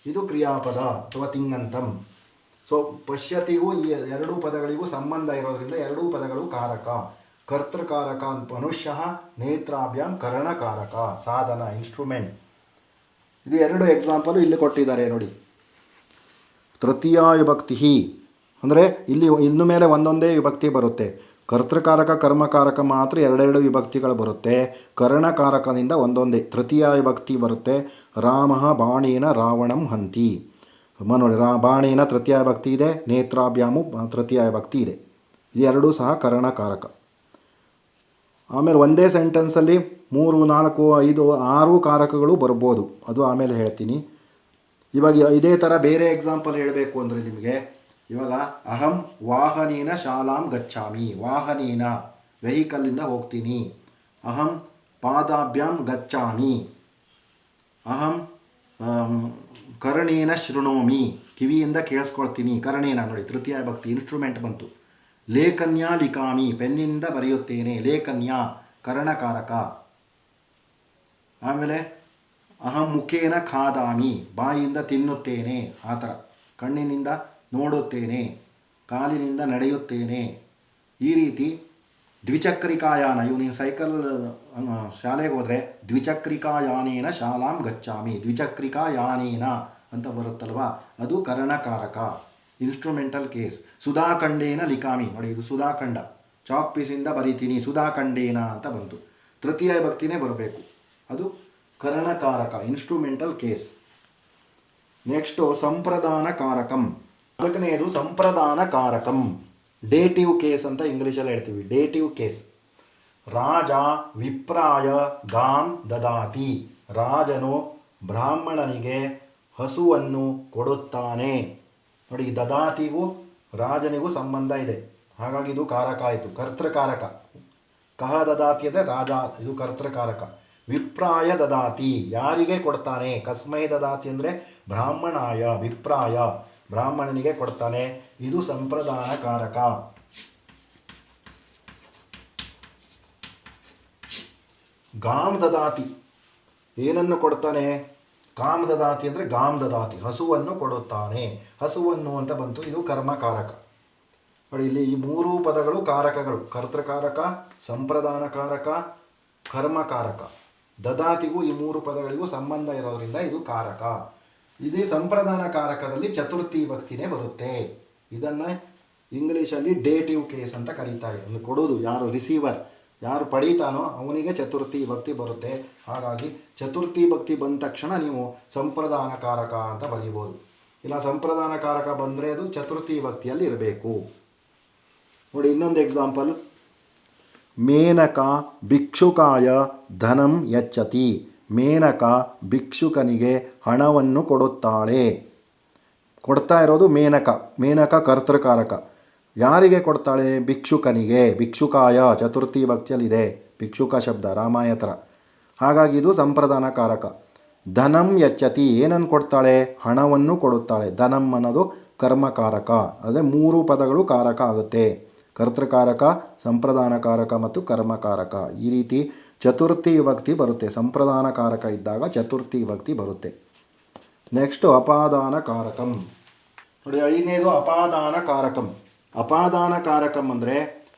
S1: ಇದು ಕ್ರಿಯಾಪದ ಅಥವಾ ತಿಂಗಂತಂ. ಸೊ ಪಶ್ಯತಿಗೂ ಈ ಎರಡೂ ಪದಗಳಿಗೂ ಸಂಬಂಧ ಇರೋದ್ರಿಂದ ಎರಡೂ ಪದಗಳು ಕಾರಕ. ಕರ್ತೃಕಾರಕ ಮನುಷ್ಯ, ನೇತ್ರಾಭ್ಯಾಂ ಕರಣಕಾರಕ, ಸಾಧನ ಇನ್ಸ್ಟ್ರೂಮೆಂಟ್. ಇದು ಎರಡು ಎಕ್ಸಾಂಪಲು ಇಲ್ಲಿ ಕೊಟ್ಟಿದ್ದಾರೆ ನೋಡಿ. ತೃತೀಯ ವಿಭಕ್ತಿ ಅಂದರೆ ಇಲ್ಲಿ ಇನ್ನು ಮೇಲೆ ಒಂದೊಂದೇ ವಿಭಕ್ತಿ ಬರುತ್ತೆ. ಕರ್ತೃಕಾರಕ ಕರ್ಮಕಾರಕ ಮಾತ್ರ ಎರಡೆರಡು ವಿಭಕ್ತಿಗಳು ಬರುತ್ತೆ. ಕರಣಕಾರಕದಿಂದ ಒಂದೊಂದೇ ತೃತೀಯ ವಿಭಕ್ತಿ ಬರುತ್ತೆ. ರಾಮ ಬಾಣೇನ ರಾವಣಂ ಹಂತಿ. ನೋಡಿ, ಬಾಣೇನ ತೃತೀಯ ವಿಭಕ್ತಿ ಇದೆ, ನೇತ್ರಾಭ್ಯಾಮು ತೃತೀಯ ವಿಭಕ್ತಿ ಇದೆ. ಎರಡೂ ಸಹ ಕರಣಕಾರಕ. ಆಮೇಲೆ ಒಂದೇ ಸೆಂಟೆನ್ಸಲ್ಲಿ 3, 4, 5, 6 ಕಾರಕಗಳು ಬರ್ಬೋದು, ಅದು ಆಮೇಲೆ ಹೇಳ್ತೀನಿ. ಇವಾಗ ಇದೇ ಥರ ಬೇರೆ ಎಕ್ಸಾಂಪಲ್ ಹೇಳಬೇಕು ಅಂದರೆ ನಿಮಗೆ, ಇವಾಗ ಅಹಂ ವಾಹನೇನ ಶಾಲಾಂ ಗಚ್ಚಾಮಿ, ವಾಹನೇನ ವೆಹಿಕಲ್ಲಿಂದ ಹೋಗ್ತೀನಿ. ಅಹಂ ಪಾದಾಭ್ಯಾಂ ಗಚ್ಚಾಮಿ, ಅಹಂ ಕರ್ಣೇನ ಶೃಣೋಮಿ, ಕಿವಿಯಿಂದ ಕೇಳಿಸ್ಕೊಳ್ತೀನಿ. ಕರ್ಣೇನ ನೋಡಿ ತೃತೀಯ ವಿಭಕ್ತಿ, ಇನ್ಸ್ಟ್ರೂಮೆಂಟ್ ಬಂತು. ಲೇಖನ್ಯ ಲಿಖಾಮಿ, ಪೆನ್ನಿಂದ ಬರೆಯುತ್ತೇನೆ. ಲೇಖನ್ಯ ಕರಣಕಾರಕ. ಆಮೇಲೆ ಅಹಂ ಮುಖೇನ ಖಾದಾಮಿ, ಬಾಯಿಯಿಂದ ತಿನ್ನುತ್ತೇನೆ ಆ ಥರ. ಕಣ್ಣಿನಿಂದ ನೋಡುತ್ತೇನೆ, ಕಾಲಿನಿಂದ ನಡೆಯುತ್ತೇನೆ. ಈ ರೀತಿ ದ್ವಿಚಕ್ರಿಕಾಯಾನ, ಇವು ನೀವು ಸೈಕಲ್ ಶಾಲೆಗೆ ಹೋದರೆ ದ್ವಿಚಕ್ರಿಕಾಯಾನೇನ ಶಾಲಾಂ ಗಚ್ಚಾಮಿ, ದ್ವಿಚಕ್ರಿಕಾಯಾನೇನ ಅಂತ ಬರುತ್ತಲ್ವ, ಅದು ಕರಣಕಾರಕ ಇನ್ಸ್ಟ್ರೂಮೆಂಟಲ್ ಕೇಸ್. ಸುಧಾಖಂಡೇನ ಲಿಖಾಮಿ, ನೋಡಿ ಇದು ಸುಧಾಖಂಡ, ಚಾಕ್ ಪೀಸಿಂದ ಬರೀತೀನಿ, ಸುಧಾಖಂಡೇನ ಅಂತ ಬಂತು. ತೃತೀಯ ವಿಭಕ್ತಿನೇ ಬರಬೇಕು, ಅದು ಕರಣಕಾರಕ ಇನ್ಸ್ಟ್ರೂಮೆಂಟಲ್ ಕೇಸ್. ನೆಕ್ಸ್ಟು ಸಂಪ್ರದಾನ ಕಾರಕಂ. ನಾಲ್ಕನೆಯದು ಸಂಪ್ರದಾನ ಕಾರಕಂ, ಡೇಟಿವ್ ಕೇಸ್ ಅಂತ ಇಂಗ್ಲೀಷಲ್ಲಿ ಹೇಳ್ತೀವಿ. ಡೇಟಿವ್ ಕೇಸ್. ರಾಜ ವಿಪ್ರಾಯ ಗಾಂ ದದಾತಿ. ರಾಜನು ಬ್ರಾಹ್ಮಣನಿಗೆ ಹಸುವನ್ನು ಕೊಡುತ್ತಾನೆ. ನೋಡಿ, ದದಾತಿಗೂ ರಾಜನಿಗೂ ಸಂಬಂಧ ಇದೆ, ಹಾಗಾಗಿ ಇದು ಕಾರಕ ಆಯಿತು, ಕರ್ತೃಕಾರಕ. ಕಹ ದದಾತಿ ಅಂದರೆ ರಾಜ, ಇದು ಕರ್ತೃಕಾರಕ. ವಿಪ್ರಾಯ ದದಾತಿ, ಯಾರಿಗೆ ಕೊಡ್ತಾನೆ. ಕಸ್ಮೈ ದದಾತಿ ಅಂದರೆ ಬ್ರಾಹ್ಮಣಾಯ, ವಿಪ್ರಾಯ ಬ್ರಾಹ್ಮಣನಿಗೆ ಕೊಡ್ತಾನೆ, ಇದು ಸಂಪ್ರದಾನ ಕಾರಕ. ಗಾಂ ದದಾತಿ, ಏನನ್ನು ಕೊಡ್ತಾನೆ. ಕಾಮ್ ದದಾತಿ ಅಂದರೆ ಗಾಂ ದದಾತಿ, ಹಸುವನ್ನು ಕೊಡುತ್ತಾನೆ. ಹಸುವನ್ನು ಅಂತ ಬಂತು, ಇದು ಕರ್ಮಕಾರಕ. ನೋಡಿ, ಇಲ್ಲಿ ಈ ಮೂರೂ ಪದಗಳು ಕಾರಕಗಳು, ಕರ್ತೃಕಾರಕ, ಸಂಪ್ರದಾನ ಕಾರಕ, ಕರ್ಮಕಾರಕ. ದದಾತಿಗೂ ಈ ಮೂರು ಪದಗಳಿಗೂ ಸಂಬಂಧ ಇರೋದ್ರಿಂದ ಇದು ಕಾರಕ. ಇದು ಸಂಪ್ರದಾನ ಕಾರಕದಲ್ಲಿ ಚತುರ್ಥಿ ವಿಭಕ್ತಿನೇ ಬರುತ್ತೆ. ಇದನ್ನು ಇಂಗ್ಲೀಷಲ್ಲಿ ಡೇಟಿವ್ ಕೇಸ್ ಅಂತ ಕರೀತಾರೆ. ಒಂದು ಕೊಡೋದು, ಯಾರು ರಿಸೀವರ್, ಯಾರು ಪಡೀತಾನೋ ಅವನಿಗೆ ಚತುರ್ಥಿ ವಿಭಕ್ತಿ ಬರುತ್ತೆ. ಹಾಗಾಗಿ ಚತುರ್ಥಿ ವಿಭಕ್ತಿ ಬಂದ ತಕ್ಷಣ ನೀವು ಸಂಪ್ರದಾನ ಕಾರಕ ಅಂತ ಬರೀಬೋದು. ಇಲ್ಲ ಸಂಪ್ರದಾನ ಕಾರಕ ಬಂದರೆ ಅದು ಚತುರ್ಥಿ ವಿಭಕ್ತಿಯಲ್ಲಿ ಇರಬೇಕು. ನೋಡಿ, ಇನ್ನೊಂದು ಎಕ್ಸಾಂಪಲ್. ಮೇನಕ ಭಿಕ್ಷುಕಾಯ ಧನಂ ಯಚ್ಚತಿ. ಮೇನಕ ಭಿಕ್ಷುಕನಿಗೆ ಹಣವನ್ನು ಕೊಡುತ್ತಾಳೆ. ಕೊಡ್ತಾ ಇರೋದು ಮೇನಕ. ಮೇನಕ ಕರ್ತೃಕಾರಕ. ಯಾರಿಗೆ ಕೊಡ್ತಾಳೆ. ಭಿಕ್ಷುಕನಿಗೆ. ಭಿಕ್ಷುಕಾಯ ಚತುರ್ಥಿ ಭಕ್ತಿಯಲ್ಲಿದೆ, ಭಿಕ್ಷುಕ ಶಬ್ದ ರಾಮಾಯತ್ರ. ಹಾಗಾಗಿ ಇದು ಸಂಪ್ರದಾನ ಕಾರಕ. ಧನಂ ಯಚ್ಚತಿ, ಏನನ್ನು ಕೊಡ್ತಾಳೆ. ಹಣವನ್ನು ಕೊಡುತ್ತಾಳೆ. ಧನಂ ಅನ್ನೋದು ಕರ್ಮಕಾರಕ. ಅದೇ ಮೂರು ಪದಗಳು ಕಾರಕ ಆಗುತ್ತೆ, ಕರ್ತೃಕಾರಕ, ಸಂಪ್ರದಾನ ಕಾರಕ ಮತ್ತು ಕರ್ಮಕಾರಕ. ಈ ರೀತಿ ಚತುರ್ಥಿ ವಿಭಕ್ತಿ ಬರುತ್ತೆ. ಸಂಪ್ರದಾನ ಕಾರಕ ಇದ್ದಾಗ ಚತುರ್ಥಿ ವಿಭಕ್ತಿ ಬರುತ್ತೆ. ನೆಕ್ಸ್ಟು ಅಪಾದಾನ ಕಾರಕಂ. ನೋಡಿ, ಐದನೇದು ಅಪಾದಾನ ಕಾರಕಂ. ಅಪಾದಾನ ಕಾರಕಂ ಅಂದರೆ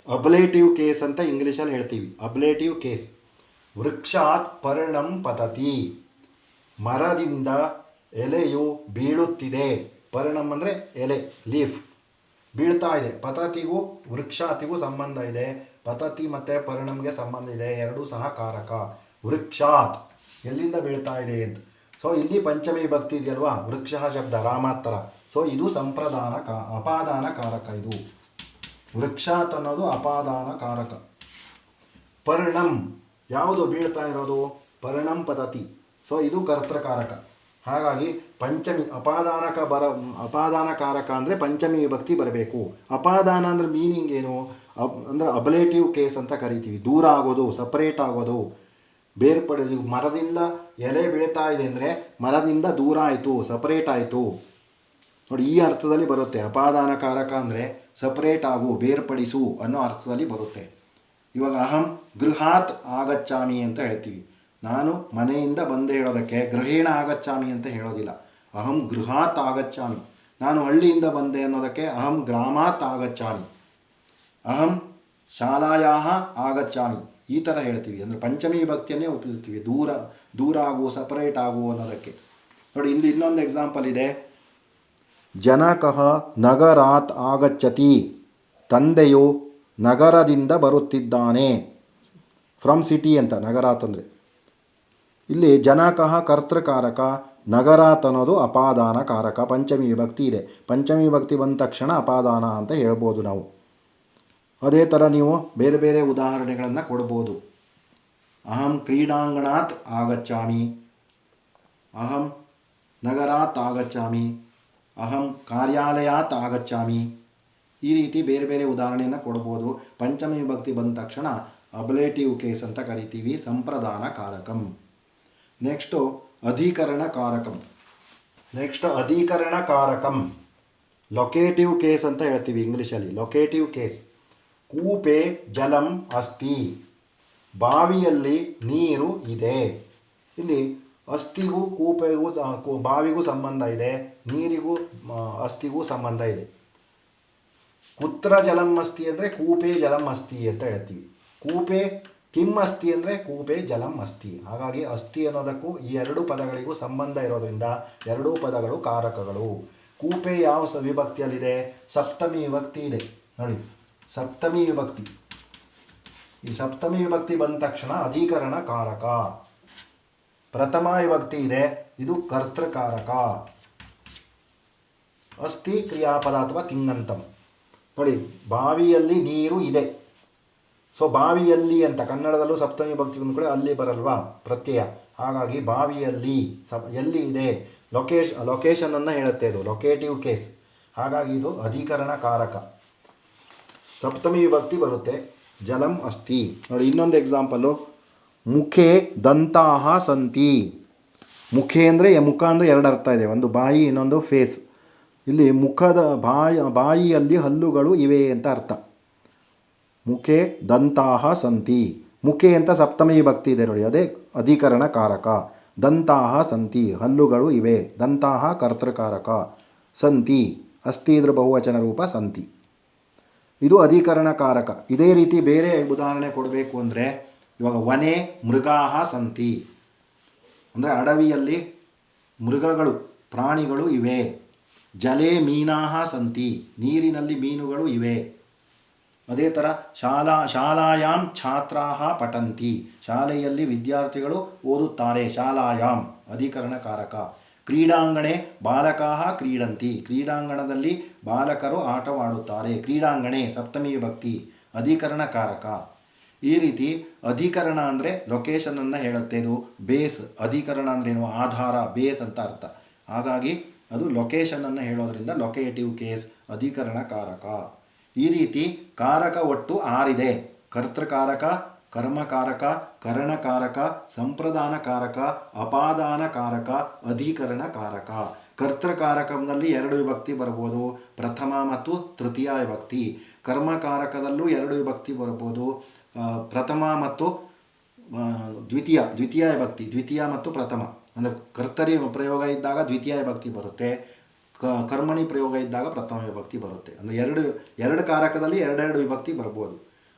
S1: ಅಬ್ಲೇಟಿವ್ ಕೇಸ್ ಅಂತ ಇಂಗ್ಲೀಷಲ್ಲಿ ಹೇಳ್ತೀವಿ. ಅಬ್ಲೇಟಿವ್ ಕೇಸ್. ವೃಕ್ಷಾತ್ ಪರ್ಣಂ ಪತತಿ. ಮರದಿಂದ ಎಲೆಯು ಬೀಳುತ್ತಿದೆ. ಪರ್ಣಂ ಅಂದರೆ ಎಲೆ, ಲೀಫ್, ಬೀಳ್ತಾ ಇದೆ. ಪತತಿಗೂ ವೃಕ್ಷಾತಿಗೂ ಸಂಬಂಧ ಇದೆ. ಪತತಿ ಮತ್ತು ಪರ್ಣಂಗೆ ಸಂಬಂಧ ಇದೆ, ಎರಡೂ ಸಹ ಕಾರಕ. ವೃಕ್ಷಾತ್ ಎಲ್ಲಿಂದ ಬೀಳ್ತಾ ಇದೆ ಅಂತ. ಸೊ ಇಲ್ಲಿ ಪಂಚಮಿ ವಿಭಕ್ತಿ ಇದೆಯಲ್ವಾ, ವೃಕ್ಷ ಶಬ್ದ ರಾಮಾತ್ತರ. ಸೊ ಇದು ಸಂಪ್ರದಾನ ಅಪಾದಾನ ಕಾರಕ. ಇದು ವೃಕ್ಷಾತ್ ಅನ್ನೋದು ಅಪಾದಾನ ಕಾರಕ. ಪರ್ಣಂ ಯಾವುದು ಬೀಳ್ತಾ ಇರೋದು. ಪರ್ಣಂ ಪತತಿ. ಸೊ ಇದು ಕರ್ತೃಕಾರಕ. ಹಾಗಾಗಿ ಪಂಚಮಿ ಅಪಾದಾನ ಕಾರಕ ಅಂದರೆ ಪಂಚಮಿ ವಿಭಕ್ತಿ ಬರಬೇಕು. ಅಪಾದಾನ ಅಂದರೆ ಮೀನಿಂಗ್ ಏನು ಅಂದರೆ ಅಬ್ಲೇಟಿವ್ ಕೇಸ್ ಅಂತ ಕರಿತೀವಿ. ದೂರ ಆಗೋದು, ಸಪ್ರೇಟ್ ಆಗೋದು, ಬೇರ್ಪಡೋದು. ಮರದಿಂದ ಎಲೆ ಬೀಳ್ತಾ ಇದೆ ಅಂದರೆ ಮರದಿಂದ ದೂರ ಆಯಿತು, ಸಪ್ರೇಟ್ ಆಯಿತು. ನೋಡಿ, ಈ ಅರ್ಥದಲ್ಲಿ ಬರುತ್ತೆ. ಅಪಾದಾನ ಕಾರಕ ಅಂದರೆ ಸಪ್ರೇಟ್ ಆಗು, ಬೇರ್ಪಡಿಸು ಅನ್ನೋ ಅರ್ಥದಲ್ಲಿ ಬರುತ್ತೆ. ಇವಾಗ ಅಹಂ ಗೃಹಾತ್ ಆಗಚ್ಚಾಮಿ ಅಂತ ಹೇಳ್ತೀವಿ. ನಾನು ಮನೆಯಿಂದ ಬಂದೆ ಹೇಳೋದಕ್ಕೆ ಗೃಹೇಣ ಆಗಚ್ಚಾಮಿ ಅಂತ ಹೇಳೋದಿಲ್ಲ. ಅಹಂ ಗೃಹಾತ್ ಆಗಚ್ಚಾಮಿ. ನಾನು ಹಳ್ಳಿಯಿಂದ ಬಂದೆ ಅನ್ನೋದಕ್ಕೆ ಅಹಂ ಗ್ರಾಮಾತ್ ಆಗಚ್ಚಾಮಿ. ಅಹಂ ಶಾಲಾಯಾಹ ಆಗಚ್ಚಾಮಿ, ಈ ಥರ ಹೇಳ್ತೀವಿ. ಅಂದರೆ ಪಂಚಮಿ ವಿಭಕ್ತಿಯನ್ನೇ ಉಪಯೋಗಿಸ್ತೀವಿ. ದೂರ ಆಗು, ಸಪರೇಟ್ ಆಗು ಅನ್ನೋದಕ್ಕೆ. ನೋಡಿ, ಇಲ್ಲಿ ಇನ್ನೊಂದು ಎಕ್ಸಾಂಪಲ್ ಇದೆ. ಜನಕಃ ನಗರಾತ್ ಆಗಚ್ಚತಿ. ತಂದೆಯು ನಗರದಿಂದ ಬರುತ್ತಿದ್ದಾನೆ. ಫ್ರಮ್ ಸಿಟಿ ಅಂತ, ನಗರಾತ್ ಅಂದರೆ. ಇಲ್ಲಿ ಜನಕಃ ಕರ್ತೃಕಾರಕ, ನಗರಾತ್ ಅನ್ನೋದು ಅಪಾದಾನ ಕಾರಕ. ಪಂಚಮಿ ವಿಭಕ್ತಿ ಇದೆ. ಪಂಚಮಿ ವಿಭಕ್ತಿ ಬಂದ ತಕ್ಷಣ ಅಪಾದಾನ ಅಂತ ಹೇಳ್ಬೋದು ನಾವು. ಅದೇ ಥರ ನೀವು ಬೇರೆ ಬೇರೆ ಉದಾಹರಣೆಗಳನ್ನು ಕೊಡ್ಬೋದು. ಅಹಂ ಕ್ರೀಡಾಂಗಣಾತ್ ಆಗಚ್ಚಾಮಿ, ಅಹಂ ನಗರಾತ್ ಆಗಚ್ಚಾಮಿ, ಅಹಂ ಕಾರ್ಯಾಲಯಾತ್ ಆಗಚ್ಚಾಮಿ. ಈ ರೀತಿ ಬೇರೆ ಬೇರೆ ಉದಾಹರಣೆಯನ್ನು ಕೊಡ್ಬೋದು. ಪಂಚಮಿ ವಿಭಕ್ತಿ ಬಂದ ತಕ್ಷಣ ಅಬ್ಲೇಟಿವ್ ಕೇಸ್ ಅಂತ ಕರಿತೀವಿ, ಸಂಪ್ರದಾನ ಕಾರಕಂ. ನೆಕ್ಸ್ಟು ಅಧಿಕರಣ ಕಾರಕಂ. ಅಧಿಕರಣ ಕಾರಕಂ ಲೊಕೇಟಿವ್ ಕೇಸ್ ಅಂತ ಹೇಳ್ತೀವಿ ಇಂಗ್ಲೀಷಲ್ಲಿ. Locative case. ಕೂಪೆ ಜಲಂ ಅಸ್ತಿ. ಬಾವಿಯಲ್ಲಿ ನೀರು ಇದೆ. ಇಲ್ಲಿ ಅಸ್ಥಿಗೂ ಕೂಪೆಗೂ ಬಾವಿಗೂ ಸಂಬಂಧ ಇದೆ, ನೀರಿಗೂ ಅಸ್ಥಿಗೂ ಸಂಬಂಧ ಇದೆ. ಕುತ್ರ ಜಲಂ ಅಸ್ತಿ ಅಂದರೆ ಕೂಪೆ ಜಲಂ ಅಸ್ತಿ ಅಂತ ಹೇಳ್ತೀವಿ. ಕೂಪೆ ಕಿಮ್ ಅಸ್ತಿ ಅಂದರೆ ಕೂಪೆ ಜಲಂ ಅಸ್ತಿ. ಹಾಗಾಗಿ ಅಸ್ಥಿ ಅನ್ನೋದಕ್ಕೂ ಈ ಎರಡು ಪದಗಳಿಗೂ ಸಂಬಂಧ ಇರೋದ್ರಿಂದ ಎರಡೂ ಪದಗಳು ಕಾರಕಗಳು. ಕೂಪೆ ಯಾವ ವಿಭಕ್ತಿಯಲ್ಲಿದೆ. ಸಪ್ತಮಿ ವಿಭಕ್ತಿ ಇದೆ. ನೋಡಿ, ಸಪ್ತಮಿ ವಿಭಕ್ತಿ. ಈ ಸಪ್ತಮಿ ವಿಭಕ್ತಿ ಬಂದ ತಕ್ಷಣ ಅಧಿಕರಣ ಕಾರಕ. ಪ್ರಥಮ ವಿಭಕ್ತಿ ಇದೆ, ಇದು ಕರ್ತೃಕಾರಕ. ಅಸ್ತಿ ಕ್ರಿಯಾಪದ ಅಥವಾ ತಿಂಗಂತಂ. ನೋಡಿ, ಬಾವಿಯಲ್ಲಿ ನೀರು ಇದೆ. ಸೊ ಬಾವಿಯಲ್ಲಿ ಅಂತ ಕನ್ನಡದಲ್ಲೂ ಸಪ್ತಮಿ ವಿಭಕ್ತಿ ಬಂದ ಕೂಡ ಅಲ್ಲಿ ಬರಲ್ವಾ ಪ್ರತ್ಯಯ. ಹಾಗಾಗಿ ಬಾವಿಯಲ್ಲಿ ಎಲ್ಲಿ ಇದೆ, ಲೊಕೇಶನನ್ನು ಹೇಳುತ್ತೆ, ಇದು ಲೊಕೇಟಿವ್ ಕೇಸ್. ಹಾಗಾಗಿ ಇದು ಅಧಿಕರಣ ಕಾರಕ. ಸಪ್ತಮಿ ವಿಭಕ್ತಿ ಬರುತ್ತೆ. ಜಲಂ ಅಸ್ತಿ. ನೋಡಿ ಇನ್ನೊಂದು ಎಕ್ಸಾಂಪಲು, ಮುಖೇ ದಂತಾಹ ಸಂತಿ. ಮುಖೆ ಅಂದರೆ ಮುಖ ಅಂದರೆ ಎರಡು ಅರ್ಥ ಇದೆ, ಒಂದು ಬಾಯಿ ಇನ್ನೊಂದು ಫೇಸ್. ಇಲ್ಲಿ ಮುಖದ ಬಾಯಿಯಲ್ಲಿ ಹಲ್ಲುಗಳು ಇವೆ ಅಂತ ಅರ್ಥ. ಮುಖೇ ದಂತಾಹ ಸಂತಿ. ಮುಖೆ ಅಂತ ಸಪ್ತಮಿ ವಿಭಕ್ತಿ ಇದೆ ನೋಡಿ, ಅದೇ ಅಧಿಕರಣ ಕಾರಕ. ದಂತಾಹ ಸಂತಿ, ಹಲ್ಲುಗಳು ಇವೆ. ದಂತಾಹ ಕರ್ತೃಕಾರಕ. ಸಂತಿ ಅಸ್ತಿ ಇದ್ರ ಬಹುವಚನ ರೂಪ ಸಂತಿ. ಇದು ಅಧಿಕರಣ ಕಾರಕ. ಇದೇ ರೀತಿ ಬೇರೆ ಉದಾಹರಣೆ ಕೊಡಬೇಕು ಅಂದರೆ, ಇವಾಗ ವನೆ ಮೃಗಾಹ ಸಂತಿ ಅಂದರೆ ಅಡವಿಯಲ್ಲಿ ಮೃಗಗಳು ಪ್ರಾಣಿಗಳು ಇವೆ. ಜಲೇ ಮೀನಾಹ ಸಂತಿ, ನೀರಿನಲ್ಲಿ ಮೀನುಗಳು ಇವೆ. ಅದೇ ಥರ ಶಾಲಾಯಾಮ್ ಛಾತ್ರಾಹ ಪಠಂತಿ, ಶಾಲೆಯಲ್ಲಿ ವಿದ್ಯಾರ್ಥಿಗಳು ಓದುತ್ತಾರೆ. ಶಾಲಾಯಾಮ್ ಅಧಿಕರಣ ಕಾರಕ. ಕ್ರೀಡಾಂಗಣೆ ಬಾಲಕಾಹ ಕ್ರೀಡಂತಿ, ಕ್ರೀಡಾಂಗಣದಲ್ಲಿ ಬಾಲಕರು ಆಟವಾಡುತ್ತಾರೆ. ಕ್ರೀಡಾಂಗಣೆ ಸಪ್ತಮಿ ವಿಭಕ್ತಿ ಅಧಿಕರಣ ಕಾರಕ. ಈ ರೀತಿ ಅಧಿಕರಣ ಅಂದರೆ ಲೊಕೇಶನನ್ನು ಹೇಳುತ್ತೆ. ಇದು ಬೇಸ್. ಅಧಿಕರಣ ಅಂದ್ರೇನು, ಆಧಾರ, ಬೇಸ್ ಅಂತ ಅರ್ಥ. ಹಾಗಾಗಿ ಅದು ಲೊಕೇಶನನ್ನು ಹೇಳೋದ್ರಿಂದ ಲೊಕೇಟಿವ್ ಕೇಸ್ ಅಧಿಕರಣ ಕಾರಕ. ಈ ರೀತಿ ಕಾರಕ ಒಟ್ಟು 6 ಇದೆ. ಕರ್ತೃಕಾರಕ, ಕರ್ಮಕಾರಕ, ಕರಣಕಾರಕ, ಸಂಪ್ರದಾನ ಕಾರಕ, ಅಪಾದಾನ ಕಾರಕ, ಅಧಿಕರಣ ಕಾರಕ. ಕರ್ತೃಕಾರಕದಲ್ಲಿ 2 ವಿಭಕ್ತಿ ಬರ್ಬೋದು, ಪ್ರಥಮ ಮತ್ತು ತೃತೀಯ ವಿಭಕ್ತಿ. ಕರ್ಮಕಾರಕದಲ್ಲೂ 2 ವಿಭಕ್ತಿ ಬರ್ಬೋದು, ಪ್ರಥಮ ಮತ್ತು ದ್ವಿತೀಯ ವಿಭಕ್ತಿ. ದ್ವಿತೀಯ ಮತ್ತು ಪ್ರಥಮ ಅಂದರೆ ಕರ್ತರಿ ಪ್ರಯೋಗ ಇದ್ದಾಗ ದ್ವಿತೀಯ ವಿಭಕ್ತಿ ಬರುತ್ತೆ, ಕರ್ಮಣಿ ಪ್ರಯೋಗ ಇದ್ದಾಗ ಪ್ರಥಮ ವಿಭಕ್ತಿ ಬರುತ್ತೆ. ಅಂದರೆ ಎರಡು ಕಾರಕದಲ್ಲಿ 2 ವಿಭಕ್ತಿ ಬರ್ಬೋದು.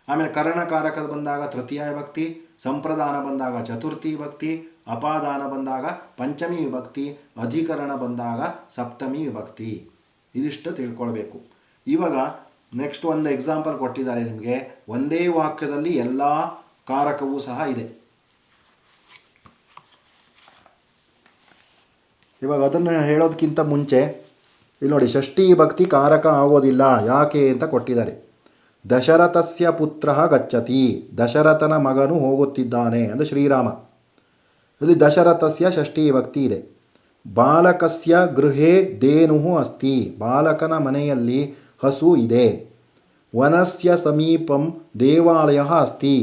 S1: ಆಮೇಲೆ ಕರಣಕಾರಕ ಬಂದಾಗ ತೃತೀಯ ವಿಭಕ್ತಿ, ಸಂಪ್ರದಾನ ಬಂದಾಗ ಚತುರ್ಥಿ ವಿಭಕ್ತಿ, ಅಪಾದಾನ ಬಂದಾಗ ಪಂಚಮಿ ವಿಭಕ್ತಿ, ಅಧಿಕರಣ ಬಂದಾಗ ಸಪ್ತಮಿ ವಿಭಕ್ತಿ. ಇದಿಷ್ಟು ತಿಳ್ಕೊಳ್ಬೇಕು. ಇವಾಗ ನೆಕ್ಸ್ಟ್ ಒಂದು ಎಕ್ಸಾಂಪಲ್ ಕೊಟ್ಟಿದ್ದಾರೆ ನಿಮಗೆ. ಒಂದೇ ವಾಕ್ಯದಲ್ಲಿ ಎಲ್ಲ ಕಾರಕವೂ ಸಹ ಇದೆ. ಇವಾಗ ಅದನ್ನು ಹೇಳೋದಕ್ಕಿಂತ ಮುಂಚೆ ಇಲ್ಲಿ ನೋಡಿ, ಷಷ್ಠಿ ವಿಭಕ್ತಿ ಕಾರಕ ಆಗೋದಿಲ್ಲ ಯಾಕೆ ಅಂತ ಕೊಟ್ಟಿದ್ದಾರೆ. ದಶರಥಸ್ಯ ಪುತ್ರ ಗಚ್ಚತಿ, ದಶರಥನ ಮಗನು ಹೋಗುತ್ತಿದ್ದಾನೆ ಅಂದರೆ ಶ್ರೀರಾಮ. ಇಲ್ಲಿ ದಶರಥಸ್ಯ ಷಷ್ಠಿ ವಿಭಕ್ತಿ ಇದೆ. ಬಾಲಕಸ್ಯ ಗೃಹೇ ಧೇನುಃ ಅಸ್ತಿ, ಬಾಲಕನ ಮನೆಯಲ್ಲಿ ಹಸು ಇದೆ. ವನಸ್ಯ ಸಮೀಪಂ ದೇವಾಲಯ ಅಸ್ತಿ,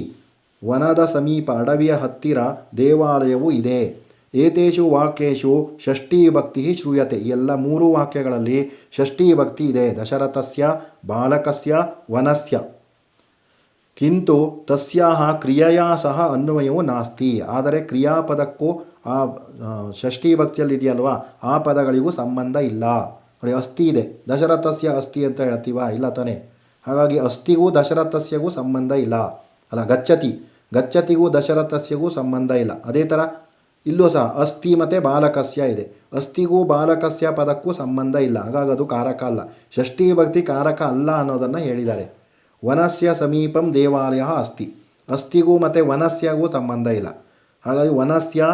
S1: ವನದ ಸಮೀಪ ಅಡವಿಯ ಹತ್ತಿರ ದೇವಾಲಯವು ಇದೆ. ಏತೇಷು ವಾಕ್ಯೇಷು ಷಷ್ಠಿ ವಿಭಕ್ತಿ ಶ್ರೂಯತೆ, ಎಲ್ಲ 3 ವಾಕ್ಯಗಳಲ್ಲಿ ಷಷ್ಠಿ ವಿಭಕ್ತಿ ಇದೆ. ದಶರಥಸ್ಯ, ಬಾಲಕಸ್ಯ, ವನಸ್ಯ. ಕಿಂತು ತಸ್ಯಾಹ ಕ್ರಿಯೆಯ ಸಹ ಅನ್ವಯವೂ ನಾಸ್ತಿ, ಆದರೆ ಕ್ರಿಯಾಪದಕ್ಕೂ ಆ ಷಷ್ಠಿ ವಿಭಕ್ತಿಯಲ್ಲಿ ಇದೆಯಲ್ವಾ ಆ ಪದಗಳಿಗೂ ಸಂಬಂಧ ಇಲ್ಲ. ನೋಡಿ, ಅಸ್ತಿ ಇದೆ, ದಶರಥಸ್ಯ ಅಸ್ತಿ ಅಂತ ಹೇಳ್ತೀವ, ಇಲ್ಲ ತಾನೆ. ಹಾಗಾಗಿ ಅಸ್ತಿಗೂ ದಶರಥಸ್ಯಗೂ ಸಂಬಂಧ ಇಲ್ಲ. ಅಲ್ಲ, ಗಚ್ಚತಿಗೂ ದಶರಥಸ್ಯಗೂ ಸಂಬಂಧ ಇಲ್ಲ. ಅದೇ ಥರ ಇಲ್ಲೂ ಸಹ ಅಸ್ತಿ ಮತ್ತು ಬಾಲಕಸ್ಯ ಇದೆ, ಅಸ್ತಿಗೂ ಬಾಲಕಸ್ಯ ಪದಕ್ಕೂ ಸಂಬಂಧ ಇಲ್ಲ. ಹಾಗಾಗಿ ಅದು ಕಾರಕ ಅಲ್ಲ. ಷಷ್ಠಿ ವಿಭಕ್ತಿ ಕಾರಕ ಅಲ್ಲ ಅನ್ನೋದನ್ನು ಹೇಳಿದ್ದಾರೆ. ವನಸ್ಯ ಸಮೀಪಂ ದೇವಾಲಯ ಅಸ್ತಿ, ಅಸ್ತಿಗೂ ಮತ್ತು ವನಸ್ಯಗೂ ಸಂಬಂಧ ಇಲ್ಲ. ಹಾಗಾಗಿ ವನಸ್ಯ,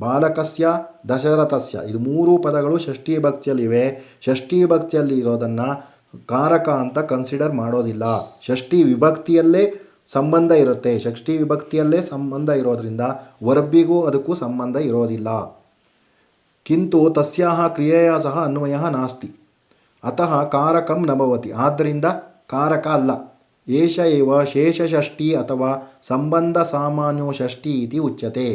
S1: ಬಾಲಕಸ್ಯ, ದಶರಥಸ್ಯ ಇದು 3 ಪದಗಳು ಷಷ್ಠಿ ವಿಭಕ್ತಿಯಲ್ಲಿವೆ. ಷಷ್ಠಿ ವಿಭಕ್ತಿಯಲ್ಲಿ ಇರೋದನ್ನು ಕಾರಕ ಅಂತ ಕನ್ಸಿಡರ್ ಮಾಡೋದಿಲ್ಲ. ಷಷ್ಠಿ ವಿಭಕ್ತಿಯಲ್ಲೇ ಸಂಬಂಧ ಇರುತ್ತೆ. ಷಷ್ಠಿ ವಿಭಕ್ತಿಯಲ್ಲೇ ಸಂಬಂಧ ಇರೋದರಿಂದ ವರ್ಬಿಗೂ ಅದಕ್ಕೂ ಸಂಬಂಧ ಇರೋದಿಲ್ಲ. ಕಿಂತು ತಸ್ಯಾಹ ಕ್ರಿಯೆಯ ಸಹ ಅನ್ವಯ ನಾಸ್ತಿ, ಅತಃ ಕಾರಕಂ ನ ಭವತಿ, ಆದ್ದರಿಂದ ಕಾರಕ ಅಲ್ಲ. ಏಷ ಏವ ಶೇಷಷಷ್ಠಿ ಅಥವಾ ಸಂಬಂಧ ಸಾಮಾನ್ಯೋ ಷಷ್ಠಿ ಇತಿ ಉಚ್ಯತೆ,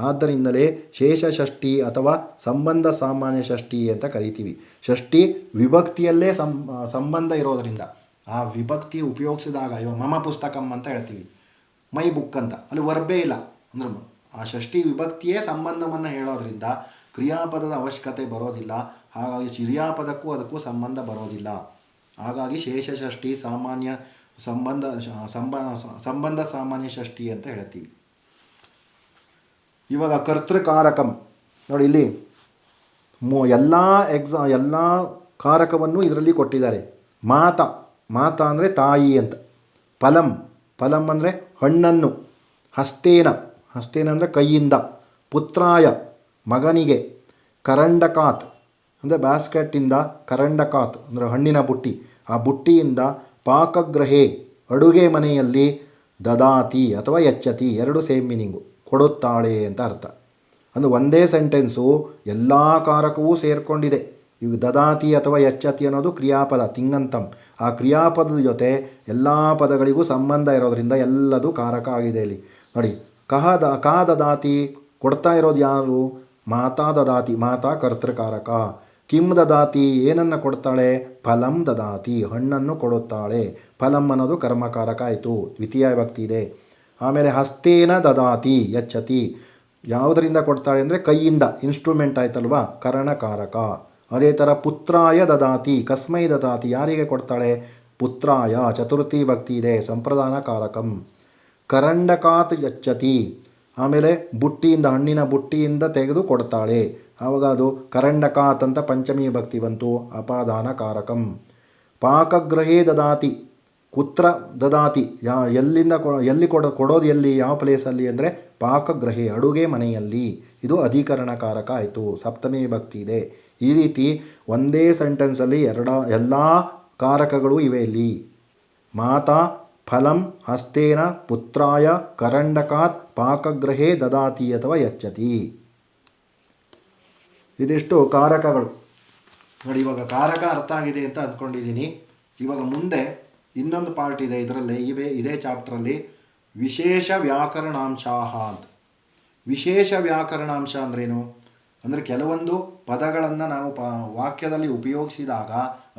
S1: ಆದ್ದರಿಂದಲೇ ಶೇಷಷಷ್ಠಿ ಅಥವಾ ಸಂಬಂಧ ಸಾಮಾನ್ಯ ಷಷ್ಠಿ ಅಂತ ಕರಿತೀವಿ. ಷಷ್ಠಿ ವಿಭಕ್ತಿಯಲ್ಲೇ ಸಂಬಂಧ ಇರೋದರಿಂದ ಆ ವಿಭಕ್ತಿ ಉಪಯೋಗಿಸಿದಾಗ, ಇವಾಗ ಮಮ ಪುಸ್ತಕಂ ಅಂತ ಹೇಳ್ತೀವಿ, ಮೈ ಬುಕ್ ಅಂತ, ಅಲ್ಲಿ ವರ್ಬೇ ಇಲ್ಲ ಅಂದ್ರೆ ಆ ಷಷ್ಠಿ ವಿಭಕ್ತಿಯೇ ಸಂಬಂಧವನ್ನು ಹೇಳೋದ್ರಿಂದ ಕ್ರಿಯಾಪದದ ಅವಶ್ಯಕತೆ ಬರೋದಿಲ್ಲ. ಹಾಗಾಗಿ ಕ್ರಿಯಾಪದಕ್ಕೂ ಅದಕ್ಕೂ ಸಂಬಂಧ ಬರೋದಿಲ್ಲ. ಹಾಗಾಗಿ ಶೇಷಷಷ್ಠಿ ಸಾಮಾನ್ಯ ಸಂಬಂಧ ಸಾಮಾನ್ಯ ಷಷ್ಠಿ ಅಂತ ಹೇಳ್ತೀವಿ. ಇವಾಗ ಕರ್ತೃಕಾರಕಂ ನೋಡಿ, ಇಲ್ಲಿ ಎಲ್ಲ ಕಾರಕವನ್ನು ಇದರಲ್ಲಿ ಕೊಟ್ಟಿದ್ದಾರೆ. ಮಾತ ಅಂದರೆ ತಾಯಿ ಅಂತ. ಫಲಂ ಅಂದರೆ ಹಣ್ಣನ್ನು. ಹಸ್ತೇನ ಅಂದರೆ ಕೈಯಿಂದ. ಪುತ್ರಾಯ ಮಗನಿಗೆ ಕರಂಡಕಾತ್ ಅಂದರೆ ಬ್ಯಾಸ್ಕೆಟ್ಟಿಂದ ಕರಂಡಕಾತ್ ಅಂದರೆ ಹಣ್ಣಿನ ಬುಟ್ಟಿ, ಆ ಬುಟ್ಟಿಯಿಂದ ಪಾಕಗೃಹೆ ಅಡುಗೆ ಮನೆಯಲ್ಲಿ ದದಾತಿ ಅಥವಾ ಯಚ್ಚತಿ ಎರಡು ಸೇಮ್ ಮೀನಿಂಗು, ಕೊಡುತ್ತಾಳೆ ಅಂತ ಅರ್ಥ. ಅಂದರೆ ಒಂದೇ ಸೆಂಟೆನ್ಸು ಎಲ್ಲ ಕಾರಕವೂ ಸೇರಿಕೊಂಡಿದೆ. ಇವು ದದಾತಿ ಅಥವಾ ಯಚ್ಚತಿ ಅನ್ನೋದು ಕ್ರಿಯಾಪದ ತಿಂಗಂತಂ. ಆ ಕ್ರಿಯಾಪದದ ಜೊತೆ ಎಲ್ಲ ಪದಗಳಿಗೂ ಸಂಬಂಧ ಇರೋದರಿಂದ ಎಲ್ಲದೂ ಕಾರಕ ಆಗಿದೆ ಇಲ್ಲಿ ನೋಡಿ. ಕಾ ದದಾತಿ ಕೊಡ್ತಾ ಇರೋದು ಯಾರು? ಮಾತಾ ದದಾತಿ, ಮಾತಾ ಕರ್ತೃಕಾರಕ. ಕಿಂ ದದಾತಿ ಏನನ್ನು ಕೊಡ್ತಾಳೆ? ಫಲಂ ದದಾತಿ ಹಣ್ಣನ್ನು ಕೊಡುತ್ತಾಳೆ. ಫಲಂ ಅನ್ನೋದು ಕರ್ಮಕಾರಕ ಆಯಿತು, ದ್ವಿತೀಯ ವಿಭಕ್ತಿ ಇದೆ. ಆಮೇಲೆ ಹಸ್ತೇನ ದದಾತಿ ಯಚ್ಚತಿ ಯಾವುದರಿಂದ ಕೊಡ್ತಾಳೆ ಅಂದರೆ ಕೈಯಿಂದ, ಇನ್ಸ್ಟ್ರೂಮೆಂಟ್ ಆಯ್ತಲ್ವಾ, ಕರಣಕಾರಕ. ಅದೇ ಥರ ಪುತ್ರಾಯ ದದಾತಿ ಕಸ್ಮೈ ದದಾತಿ ಯಾರಿಗೆ ಕೊಡ್ತಾಳೆ? ಪುತ್ರಾಯ ಚತುರ್ಥಿ ಭಕ್ತಿ ಇದೆ, ಸಂಪ್ರದಾನ ಕಾರಕಂ. ಕರಂಡಕಾತ್ ಯಚ್ಚತಿ ಆಮೇಲೆ ಬುಟ್ಟಿಯಿಂದ, ಹಣ್ಣಿನ ಬುಟ್ಟಿಯಿಂದ ತೆಗೆದು ಕೊಡ್ತಾಳೆ, ಆವಾಗ ಅದು ಕರಂಡಕಾತ್ ಅಂತ ಪಂಚಮಿ ಭಕ್ತಿ ಬಂತು, ಅಪಾದಾನ ಕಾರಕಂ. ಪಾಕಗೃಹೇ ದದಾತಿ ಕುತ್ರ ದದಾತಿ ಎಲ್ಲಿಂದ ಎಲ್ಲಿ ಕೊಡೋದು ಎಲ್ಲಿ, ಯಾವ ಪ್ಲೇಸಲ್ಲಿ ಅಂದರೆ ಪಾಕಗೃಹೆ ಅಡುಗೆ ಮನೆಯಲ್ಲಿ, ಇದು ಅಧಿಕರಣಕಾರಕ ಆಯಿತು, ಸಪ್ತಮಿ ಭಕ್ತಿ ಇದೆ. ಈ ರೀತಿ ಒಂದೇ ಸೆಂಟೆನ್ಸಲ್ಲಿ ಎಲ್ಲ ಕಾರಕಗಳು ಇವೆ ಇಲ್ಲಿ. ಮಾತಾ ಫಲಂ ಹಸ್ತೇನ ಪುತ್ರಾಯ ಕರಂಡಕಾತ್ ಪಾಕಗೃಹೇ ದದಾತಿ ಅಥವಾ ಯಚ್ಚತಿ. ಇದಿಷ್ಟು ಕಾರಕಗಳು ನೋಡಿ. ಇವಾಗ ಕಾರಕ ಅರ್ಥ ಆಗಿದೆ ಅಂತ ಅಂದ್ಕೊಂಡಿದ್ದೀನಿ. ಇವಾಗ ಮುಂದೆ ಇನ್ನೊಂದು ಪಾರ್ಟ್ ಇದೆ ಇದರಲ್ಲಿ, ಇದೇ ಚಾಪ್ಟ್ರಲ್ಲಿ ವಿಶೇಷ ವ್ಯಾಕರಣಾಂಶ ಅಂತ. ವಿಶೇಷ ವ್ಯಾಕರಣಾಂಶ ಅಂದ್ರೇನು ಅಂದರೆ ಕೆಲವೊಂದು ಪದಗಳನ್ನು ನಾವು ವಾಕ್ಯದಲ್ಲಿ ಉಪಯೋಗಿಸಿದಾಗ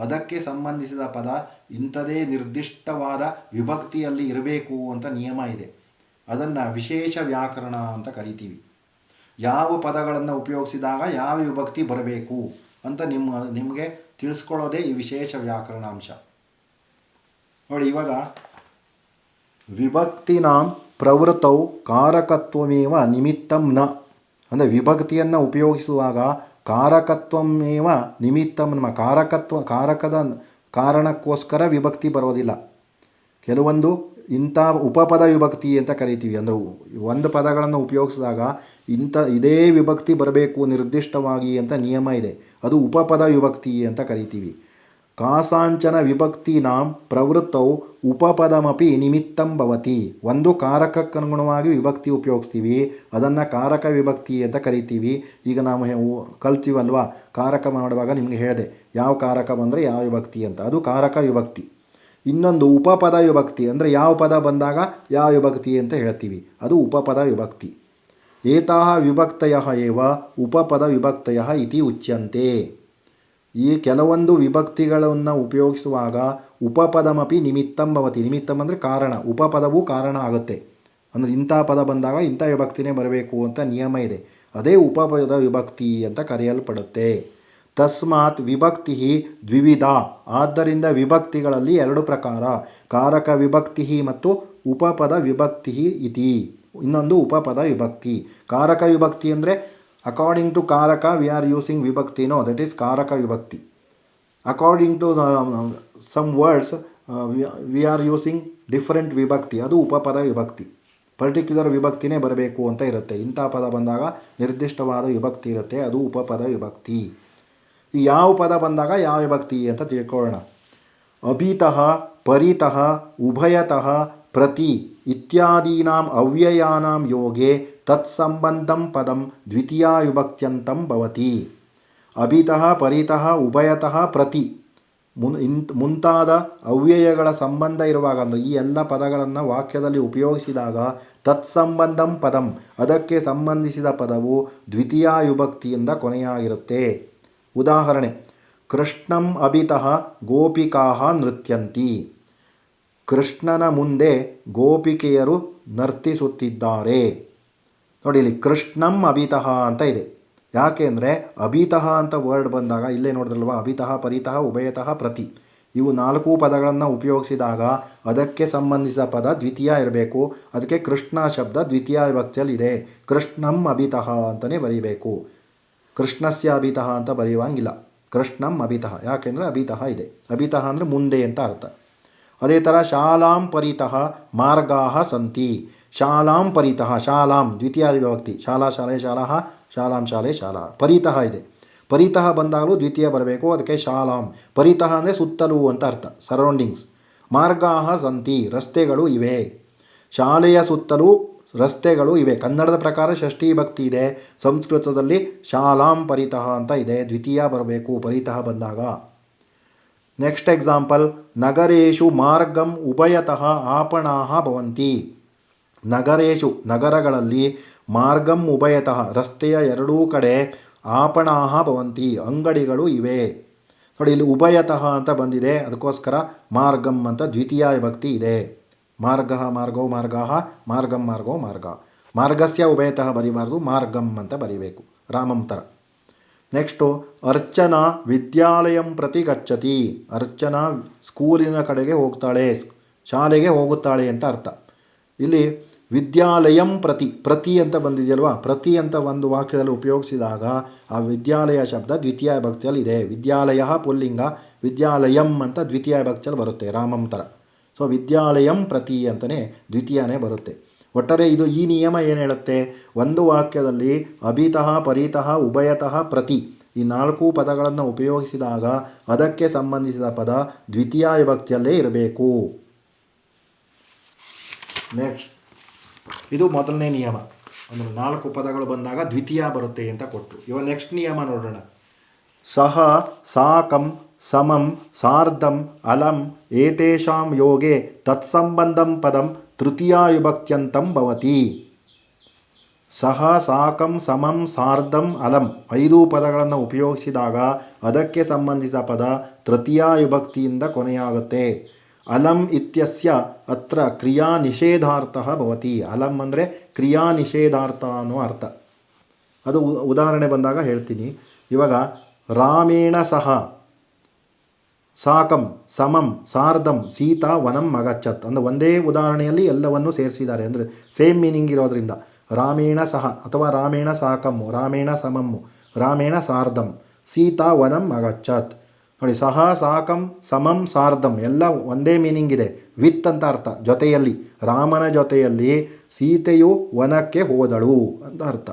S1: ಅದಕ್ಕೆ ಸಂಬಂಧಿಸಿದ ಪದ ಇಂಥದೇ ನಿರ್ದಿಷ್ಟವಾದ ವಿಭಕ್ತಿಯಲ್ಲಿ ಇರಬೇಕು ಅಂತ ನಿಯಮ ಇದೆ. ಅದನ್ನು ವಿಶೇಷ ವ್ಯಾಕರಣ ಅಂತ ಕರಿತೀವಿ. ಯಾವ ಪದಗಳನ್ನು ಉಪಯೋಗಿಸಿದಾಗ ಯಾವ ವಿಭಕ್ತಿ ಬರಬೇಕು ಅಂತ ನಿಮಗೆ ತಿಳಿಸ್ಕೊಳ್ಳೋದೇ ಈ ವಿಶೇಷ ವ್ಯಾಕರಣಾಂಶ ನೋಡಿ. ಇವಾಗ ವಿಭಕ್ತಿನಾಂ ಪ್ರವೃತ್ತೌ ಕಾರಕತ್ವಮೇವ ನಿಮಿತ್ತಂ ನ ಅಂದರೆ ವಿಭಕ್ತಿಯನ್ನು ಉಪಯೋಗಿಸುವಾಗ ಕಾರಕತ್ವಮೇವ ನಿಮಿತ್ತಂ ನ ಕಾರಕದ ಕಾರಣಕ್ಕೋಸ್ಕರ ವಿಭಕ್ತಿ ಬರೋದಿಲ್ಲ. ಕೆಲವೊಂದು ಇಂಥ ಉಪಪದ ವಿಭಕ್ತಿ ಅಂತ ಕರಿತೀವಿ. ಅಂದರೆ ಒಂದು ಪದಗಳನ್ನು ಉಪಯೋಗಿಸಿದಾಗ ಇದೇ ವಿಭಕ್ತಿ ಬರಬೇಕು ನಿರ್ದಿಷ್ಟವಾಗಿ ಅಂತ ನಿಯಮ ಇದೆ, ಅದು ಉಪಪದ ವಿಭಕ್ತಿ ಅಂತ ಕರಿತೀವಿ. ಕಾಸಾಂಚನ ವಿಭಕ್ತಿನಾಂ ಪ್ರವೃತ್ತೌ ಉಪಪದಮಪಿ ನಿಮಿತ್ತಂ ಭವತಿ. ಒಂದು ಕಾರಕಕ್ಕನುಗುಣವಾಗಿ ವಿಭಕ್ತಿ ಉಪಯೋಗಿಸ್ತೀವಿ, ಅದನ್ನು ಕಾರಕ ವಿಭಕ್ತಿ ಅಂತ ಕರಿತೀವಿ. ಈಗ ನಾವು ಕಲ್ತೀವಲ್ವಾ, ಕಾರಕ ಮಾಡುವಾಗ ನಿಮಗೆ ಹೇಳಿದೆ ಯಾವ ಕಾರಕ ಬಂದರೆ ಯಾವ ವಿಭಕ್ತಿ ಅಂತ, ಅದು ಕಾರಕ ವಿಭಕ್ತಿ. ಇನ್ನೊಂದು ಉಪಪದ ವಿಭಕ್ತಿ ಅಂದರೆ ಯಾವ ಪದ ಬಂದಾಗ ಯಾವ ವಿಭಕ್ತಿ ಅಂತ ಹೇಳ್ತೀವಿ, ಅದು ಉಪಪದ ವಿಭಕ್ತಿ. ಏತಾಃ ವಿಭಕ್ತಯಃ ಏವ ಉಪಪದ ವಿಭಕ್ತಯಃ ಇತಿ ಉಚ್ಯಂತೆ. ಈ ಕೆಲವೊಂದು ವಿಭಕ್ತಿಗಳನ್ನು ಉಪಯೋಗಿಸುವಾಗ ಉಪಪದಮಪಿ ನಿಮಿತ್ತಂ ಭವತಿ. ನಿಮಿತ್ತಂ ಅಂದರೆ ಕಾರಣ, ಉಪಪದವೂ ಕಾರಣ ಆಗುತ್ತೆ. ಅಂದರೆ ಇಂಥ ಪದ ಬಂದಾಗ ಇಂಥ ವಿಭಕ್ತಿನೇ ಬರಬೇಕು ಅಂತ ನಿಯಮ ಇದೆ, ಅದೇ ಉಪಪದ ವಿಭಕ್ತಿ ಅಂತ ಕರೆಯಲ್ಪಡುತ್ತೆ. ತಸ್ಮಾತ್ ವಿಭಕ್ತಿ ದ್ವಿವಿಧ. ಆದ್ದರಿಂದ ವಿಭಕ್ತಿಗಳಲ್ಲಿ ಎರಡು ಪ್ರಕಾರ, ಕಾರಕ ವಿಭಕ್ತಿ ಮತ್ತು ಉಪಪದ ವಿಭಕ್ತಿ ಇತಿ. ಇನ್ನೊಂದು ಉಪಪದ ವಿಭಕ್ತಿ. ಕಾರಕ ವಿಭಕ್ತಿ ಅಂದರೆ ಅಕಾರ್ಡಿಂಗ್ ಟು ಕಾರಕ ವಿ ಆರ್ ಯೂಸಿಂಗ್ ವಿಭಕ್ತಿ, ನೋ ದಟ್ ಈಸ್ ಕಾರಕ ವಿಭಕ್ತಿ. According to some words we are using different ವಿಭಕ್ತಿ, ಅದು ಉಪಪದ ವಿಭಕ್ತಿ. ಪರ್ಟಿಕ್ಯುಲರ್ ವಿಭಕ್ತಿನೇ ಬರಬೇಕು ಅಂತ ಇರುತ್ತೆ. ಇಂಥ ಪದ ಬಂದಾಗ ನಿರ್ದಿಷ್ಟವಾದ ವಿಭಕ್ತಿ ಇರುತ್ತೆ, ಅದು ಉಪಪದ ವಿಭಕ್ತಿ. ಈ ಯಾವ ಪದ ಬಂದಾಗ ಯಾವ ವಿಭಕ್ತಿ ಅಂತ ತಿಳ್ಕೊಳ್ಳೋಣ. ಅಭಿತಃ ಪರಿತಃ ಉಭಯತಃ ಪ್ರತಿ ಇತ್ಯಾದೀನಾಂ ಅವ್ಯಯಾನಾಂ ಯೋಗೆ ತತ್ಸಂಬಂಧಂ ಪದಂ ದ್ವಿತೀಯಾ ವಿಭಕ್ತ್ಯಂತಂ ಭವತಿ. ಅಭಿತಃ ಪರಿತಃ ಉಭಯತಃ ಪ್ರತಿ ಮುಂತಾದ ಅವ್ಯಯಗಳ ಸಂಬಂಧ ಇರುವಾಗ, ಅಂದರೆ ಈ ಎಲ್ಲ ಪದಗಳನ್ನು ವಾಕ್ಯದಲ್ಲಿ ಉಪಯೋಗಿಸಿದಾಗ ತತ್ಸಂಬಂಧಂ ಪದಂ ಅದಕ್ಕೆ ಸಂಬಂಧಿಸಿದ ಪದವು ದ್ವಿತೀಯಾ ವಿಭಕ್ತಿಯಿಂದ ಕೊನೆಯಾಗಿರುತ್ತೆ. ಉದಾಹರಣೆ, ಕೃಷ್ಣಂ ಅಭಿತಃ ಗೋಪಿಕಾಃ ನೃತ್ಯಂತಿ. ಕೃಷ್ಣನ ಮುಂದೆ ಗೋಪಿಕೆಯರು ನರ್ತಿಸುತ್ತಿದ್ದಾರೆ. ನೋಡಿ, ಇಲ್ಲಿ ಕೃಷ್ಣಂ ಅಭಿತಃ ಅಂತ ಇದೆ. ಯಾಕೆ ಅಂದರೆ ಅಭಿತಃ ಅಂತ ವರ್ಡ್ ಬಂದಾಗ ಇಲ್ಲೇ ನೋಡಿದ್ರಲ್ವ, ಅಭಿತಃ ಪರಿತಃ ಉಭಯತಃ ಪ್ರತಿ, ಇವು ನಾಲ್ಕು ಪದಗಳನ್ನು ಉಪಯೋಗಿಸಿದಾಗ ಅದಕ್ಕೆ ಸಂಬಂಧಿಸಿದ ಪದ ದ್ವಿತೀಯ ಇರಬೇಕು. ಅದಕ್ಕೆ ಕೃಷ್ಣ ಶಬ್ದ ದ್ವಿತೀಯ ವಿಭಕ್ತಿಯಲ್ಲಿ ಇದೆ. ಕೃಷ್ಣಂ ಅಭಿತಃ ಅಂತಲೇ ಬರೀಬೇಕು, ಕೃಷ್ಣಸ್ಯ ಅಭಿತಃ ಅಂತ ಬರೆಯುವಂಗಿಲ್ಲ. ಕೃಷ್ಣಂ ಅಭಿತಃ, ಯಾಕೆಂದರೆ ಅಭಿತಃ ಇದೆ. ಅಭಿತಃ ಅಂದರೆ ಮುಂದೆ ಅಂತ ಅರ್ಥ. ಅದೇ ಥರ ಶಾಲಾಂ ಪರಿತಃ ಮಾರ್ಗಾಃ ಸಂತಿ. ಶಾಲಾಂ ಪರಿತಃ, ಶಾಲಾಂ ದ್ವಿತೀಯ ವಿಭಕ್ತಿ, ಶಾಲಾ ಶಾಲೆ ಶಾಲಾ, ಶಾಲಾಂ ಶಾಲೆ ಶಾಲಾ, ಪರಿತಃ ಇದೆ. ಪರಿತಃ ಬಂದಾಗಲೂ ದ್ವಿತೀಯ ಬರಬೇಕು, ಅದಕ್ಕೆ ಶಾಲಾಂ. ಪರಿತಃ ಅಂದರೆ ಸುತ್ತಲೂ ಅಂತ ಅರ್ಥ, ಸರೌಂಡಿಂಗ್ಸ್. ಮಾರ್ಗಾಹ ಸಂತಿ, ರಸ್ತೆಗಳು ಇವೆ. ಶಾಲೆಯ ಸುತ್ತಲೂ ರಸ್ತೆಗಳು ಇವೆ. ಕನ್ನಡದ ಪ್ರಕಾರ ಷಷ್ಠಿ ಭಕ್ತಿ ಇದೆ, ಸಂಸ್ಕೃತದಲ್ಲಿ ಶಾಲಾಂ ಪರಿತಃ ಅಂತ ಇದೆ, ದ್ವಿತೀಯ ಬರಬೇಕು ಪರಿತಃ ಬಂದಾಗ. ನೆಕ್ಸ್ಟ್ ಎಕ್ಸಾಂಪಲ್, ನಗರೇಶು ಮಾರ್ಗಂ ಉಭಯತಃ ಆಪಣಾಹ ಭವಂತಿ. ನಗರೇಶು ನಗರಗಳಲ್ಲಿ, ಮಾರ್ಗಂ ಉಭಯತಃ ರಸ್ತೆಯ ಎರಡೂ ಕಡೆ, ಆಪಣಾಹ ಭವಂತಿ ಅಂಗಡಿಗಳು ಇವೆ. ನೋಡಿ ಇಲ್ಲಿ ಉಭಯತಃ ಅಂತ ಬಂದಿದೆ, ಅದಕ್ಕೋಸ್ಕರ ಮಾರ್ಗಂ ಅಂತ ದ್ವಿತೀಯ ವಿಭಕ್ತಿ ಇದೆ. ಮಾರ್ಗ ಮಾರ್ಗೋ ಮಾರ್ಗಾಹ, ಮಾರ್ಗಂ ಮಾರ್ಗೋ ಮಾರ್ಗ. ಮಾರ್ಗಸ್ಯ ಉಭಯತಃ ಬರಿಬಾರ್ದು, ಮಾರ್ಗಂ ಅಂತ ಬರಿಬೇಕು, ರಾಮಂ ಥರ. ನೆಕ್ಸ್ಟು, ಅರ್ಚನಾ ವಿದ್ಯಾಲಯಂ ಪ್ರತಿ ಗಚ್ಚತಿ. ಅರ್ಚನಾ ಸ್ಕೂಲಿನ ಕಡೆಗೆ ಹೋಗ್ತಾಳೆ, ಶಾಲೆಗೆ ಹೋಗುತ್ತಾಳೆ ಅಂತ ಅರ್ಥ. ಇಲ್ಲಿ ವಿದ್ಯಾಲಯಂ ಪ್ರತಿ, ಪ್ರತಿ ಅಂತ ಬಂದಿದೆಯಲ್ವಾ, ಪ್ರತಿ ಅಂತ ಒಂದು ವಾಕ್ಯದಲ್ಲಿ ಉಪಯೋಗಿಸಿದಾಗ ಆ ವಿದ್ಯಾಲಯ ಶಬ್ದ ದ್ವಿತೀಯ ವಿಭಕ್ತಿಯಲ್ಲಿ ಇದೆ. ವಿದ್ಯಾಲಯ ಪುಲ್ಲಿಂಗ, ವಿದ್ಯಾಲಯಂ ಅಂತ ದ್ವಿತೀಯ ವಿಭಕ್ತಿಯಲ್ಲಿ ಬರುತ್ತೆ, ರಾಮಂ ಥರ. ಸೊ ವಿದ್ಯಾಲಯಂ ಪ್ರತಿ ಅಂತಲೇ ದ್ವಿತೀಯನೇ ಬರುತ್ತೆ. ಒಟ್ಟಾರೆ ಇದು ಈ ನಿಯಮ ಏನು ಹೇಳುತ್ತೆ, ಒಂದು ವಾಕ್ಯದಲ್ಲಿ ಅಭಿತಃ ಪರಿತಃ ಉಭಯತಃ ಪ್ರತಿ ಈ 4 ಪದಗಳನ್ನು ಉಪಯೋಗಿಸಿದಾಗ ಅದಕ್ಕೆ ಸಂಬಂಧಿಸಿದ ಪದ ದ್ವಿತೀಯ ವಿಭಕ್ತಿಯಲ್ಲೇ ಇರಬೇಕು. ನೆಕ್ಸ್ಟ್, ಇದು ಮೊದಲನೇ ನಿಯಮ, ಅಂದರೆ 4 ಪದಗಳು ಬಂದಾಗ ದ್ವಿತೀಯ ಬರುತ್ತೆ ಅಂತ ಕೊಟ್ಟು. ಇವಾಗ ನೆಕ್ಸ್ಟ್ ನಿಯಮ ನೋಡೋಣ. ಸಹ ಸಾಕಂ ಸಮಂ ಸಾರ್ಧಂ ಅಲಂ ಏತೇಷಾಂ ಯೋಗೆ ತತ್ಸಂಬಂಧಂ ಪದಂ ತೃತೀಯ ವಿಭಕ್ತ್ಯಂತಂ ಭವತಿ. ಸಹ ಸಾಕಂ ಸಮಂ ಸಾರ್ಧಂ ಅಲಂ 5 ಪದಗಳನ್ನು ಉಪಯೋಗಿಸಿದಾಗ ಅದಕ್ಕೆ ಸಂಬಂಧಿಸಿದ ಪದ ತೃತೀಯ ವಿಭಕ್ತಿಯಿಂದ ಕೊನೆಯಾಗುತ್ತೆ. ಅಲಂ ಇತ್ಯಸ್ಯ ಅತ್ರ ಕ್ರಿಯಾ ನಿಷೇಧಾರ್ಥಃ ಭವತಿ. ಅಲಂ ಅಂದರೆ ಕ್ರಿಯಾ ನಿಷೇಧಾರ್ಥ ಅನ್ನೋ ಅರ್ಥ. ಅದು ಉದಾಹರಣೆ ಬಂದಾಗ ಹೇಳ್ತೀನಿ. ಇವಾಗ ರಾಮೇಣ ಸಹ ಸಾಕಂ ಸಮಂ ಸಾರ್ಧಂ ಸೀತಾ ವನಂ ಅಗಚ್ಚತ್ ಅಂದರೆ ಒಂದೇ ಉದಾಹರಣೆಯಲ್ಲಿ ಎಲ್ಲವನ್ನು ಸೇರಿಸಿದ್ದಾರೆ, ಅಂದರೆ ಸೇಮ್ ಮೀನಿಂಗ್ ಇರೋದ್ರಿಂದ. ರಾಮೇಣ ಸಹ ಅಥವಾ ರಾಮೇಣ ಸಾಕಮ್ಮು, ರಾಮೇಣ ಸಮಮ್ಮು, ರಾಮೇಣ ಸಾರ್ಧಂ, ಸೀತಾ ವನಂ ಅಗಚ್ಚತ್. ನೋಡಿ, ಸಹ ಸಾಕಂ ಸಮಂ ಸಾರ್ಧಂ ಎಲ್ಲ ಒಂದೇ ಮೀನಿಂಗ್ ಇದೆ, ವಿತ್ ಅಂತ ಅರ್ಥ, ಜೊತೆಯಲ್ಲಿ. ರಾಮನ ಜೊತೆಯಲ್ಲಿ ಸೀತೆಯು ವನಕ್ಕೆ ಹೋದಳು ಅಂತ ಅರ್ಥ.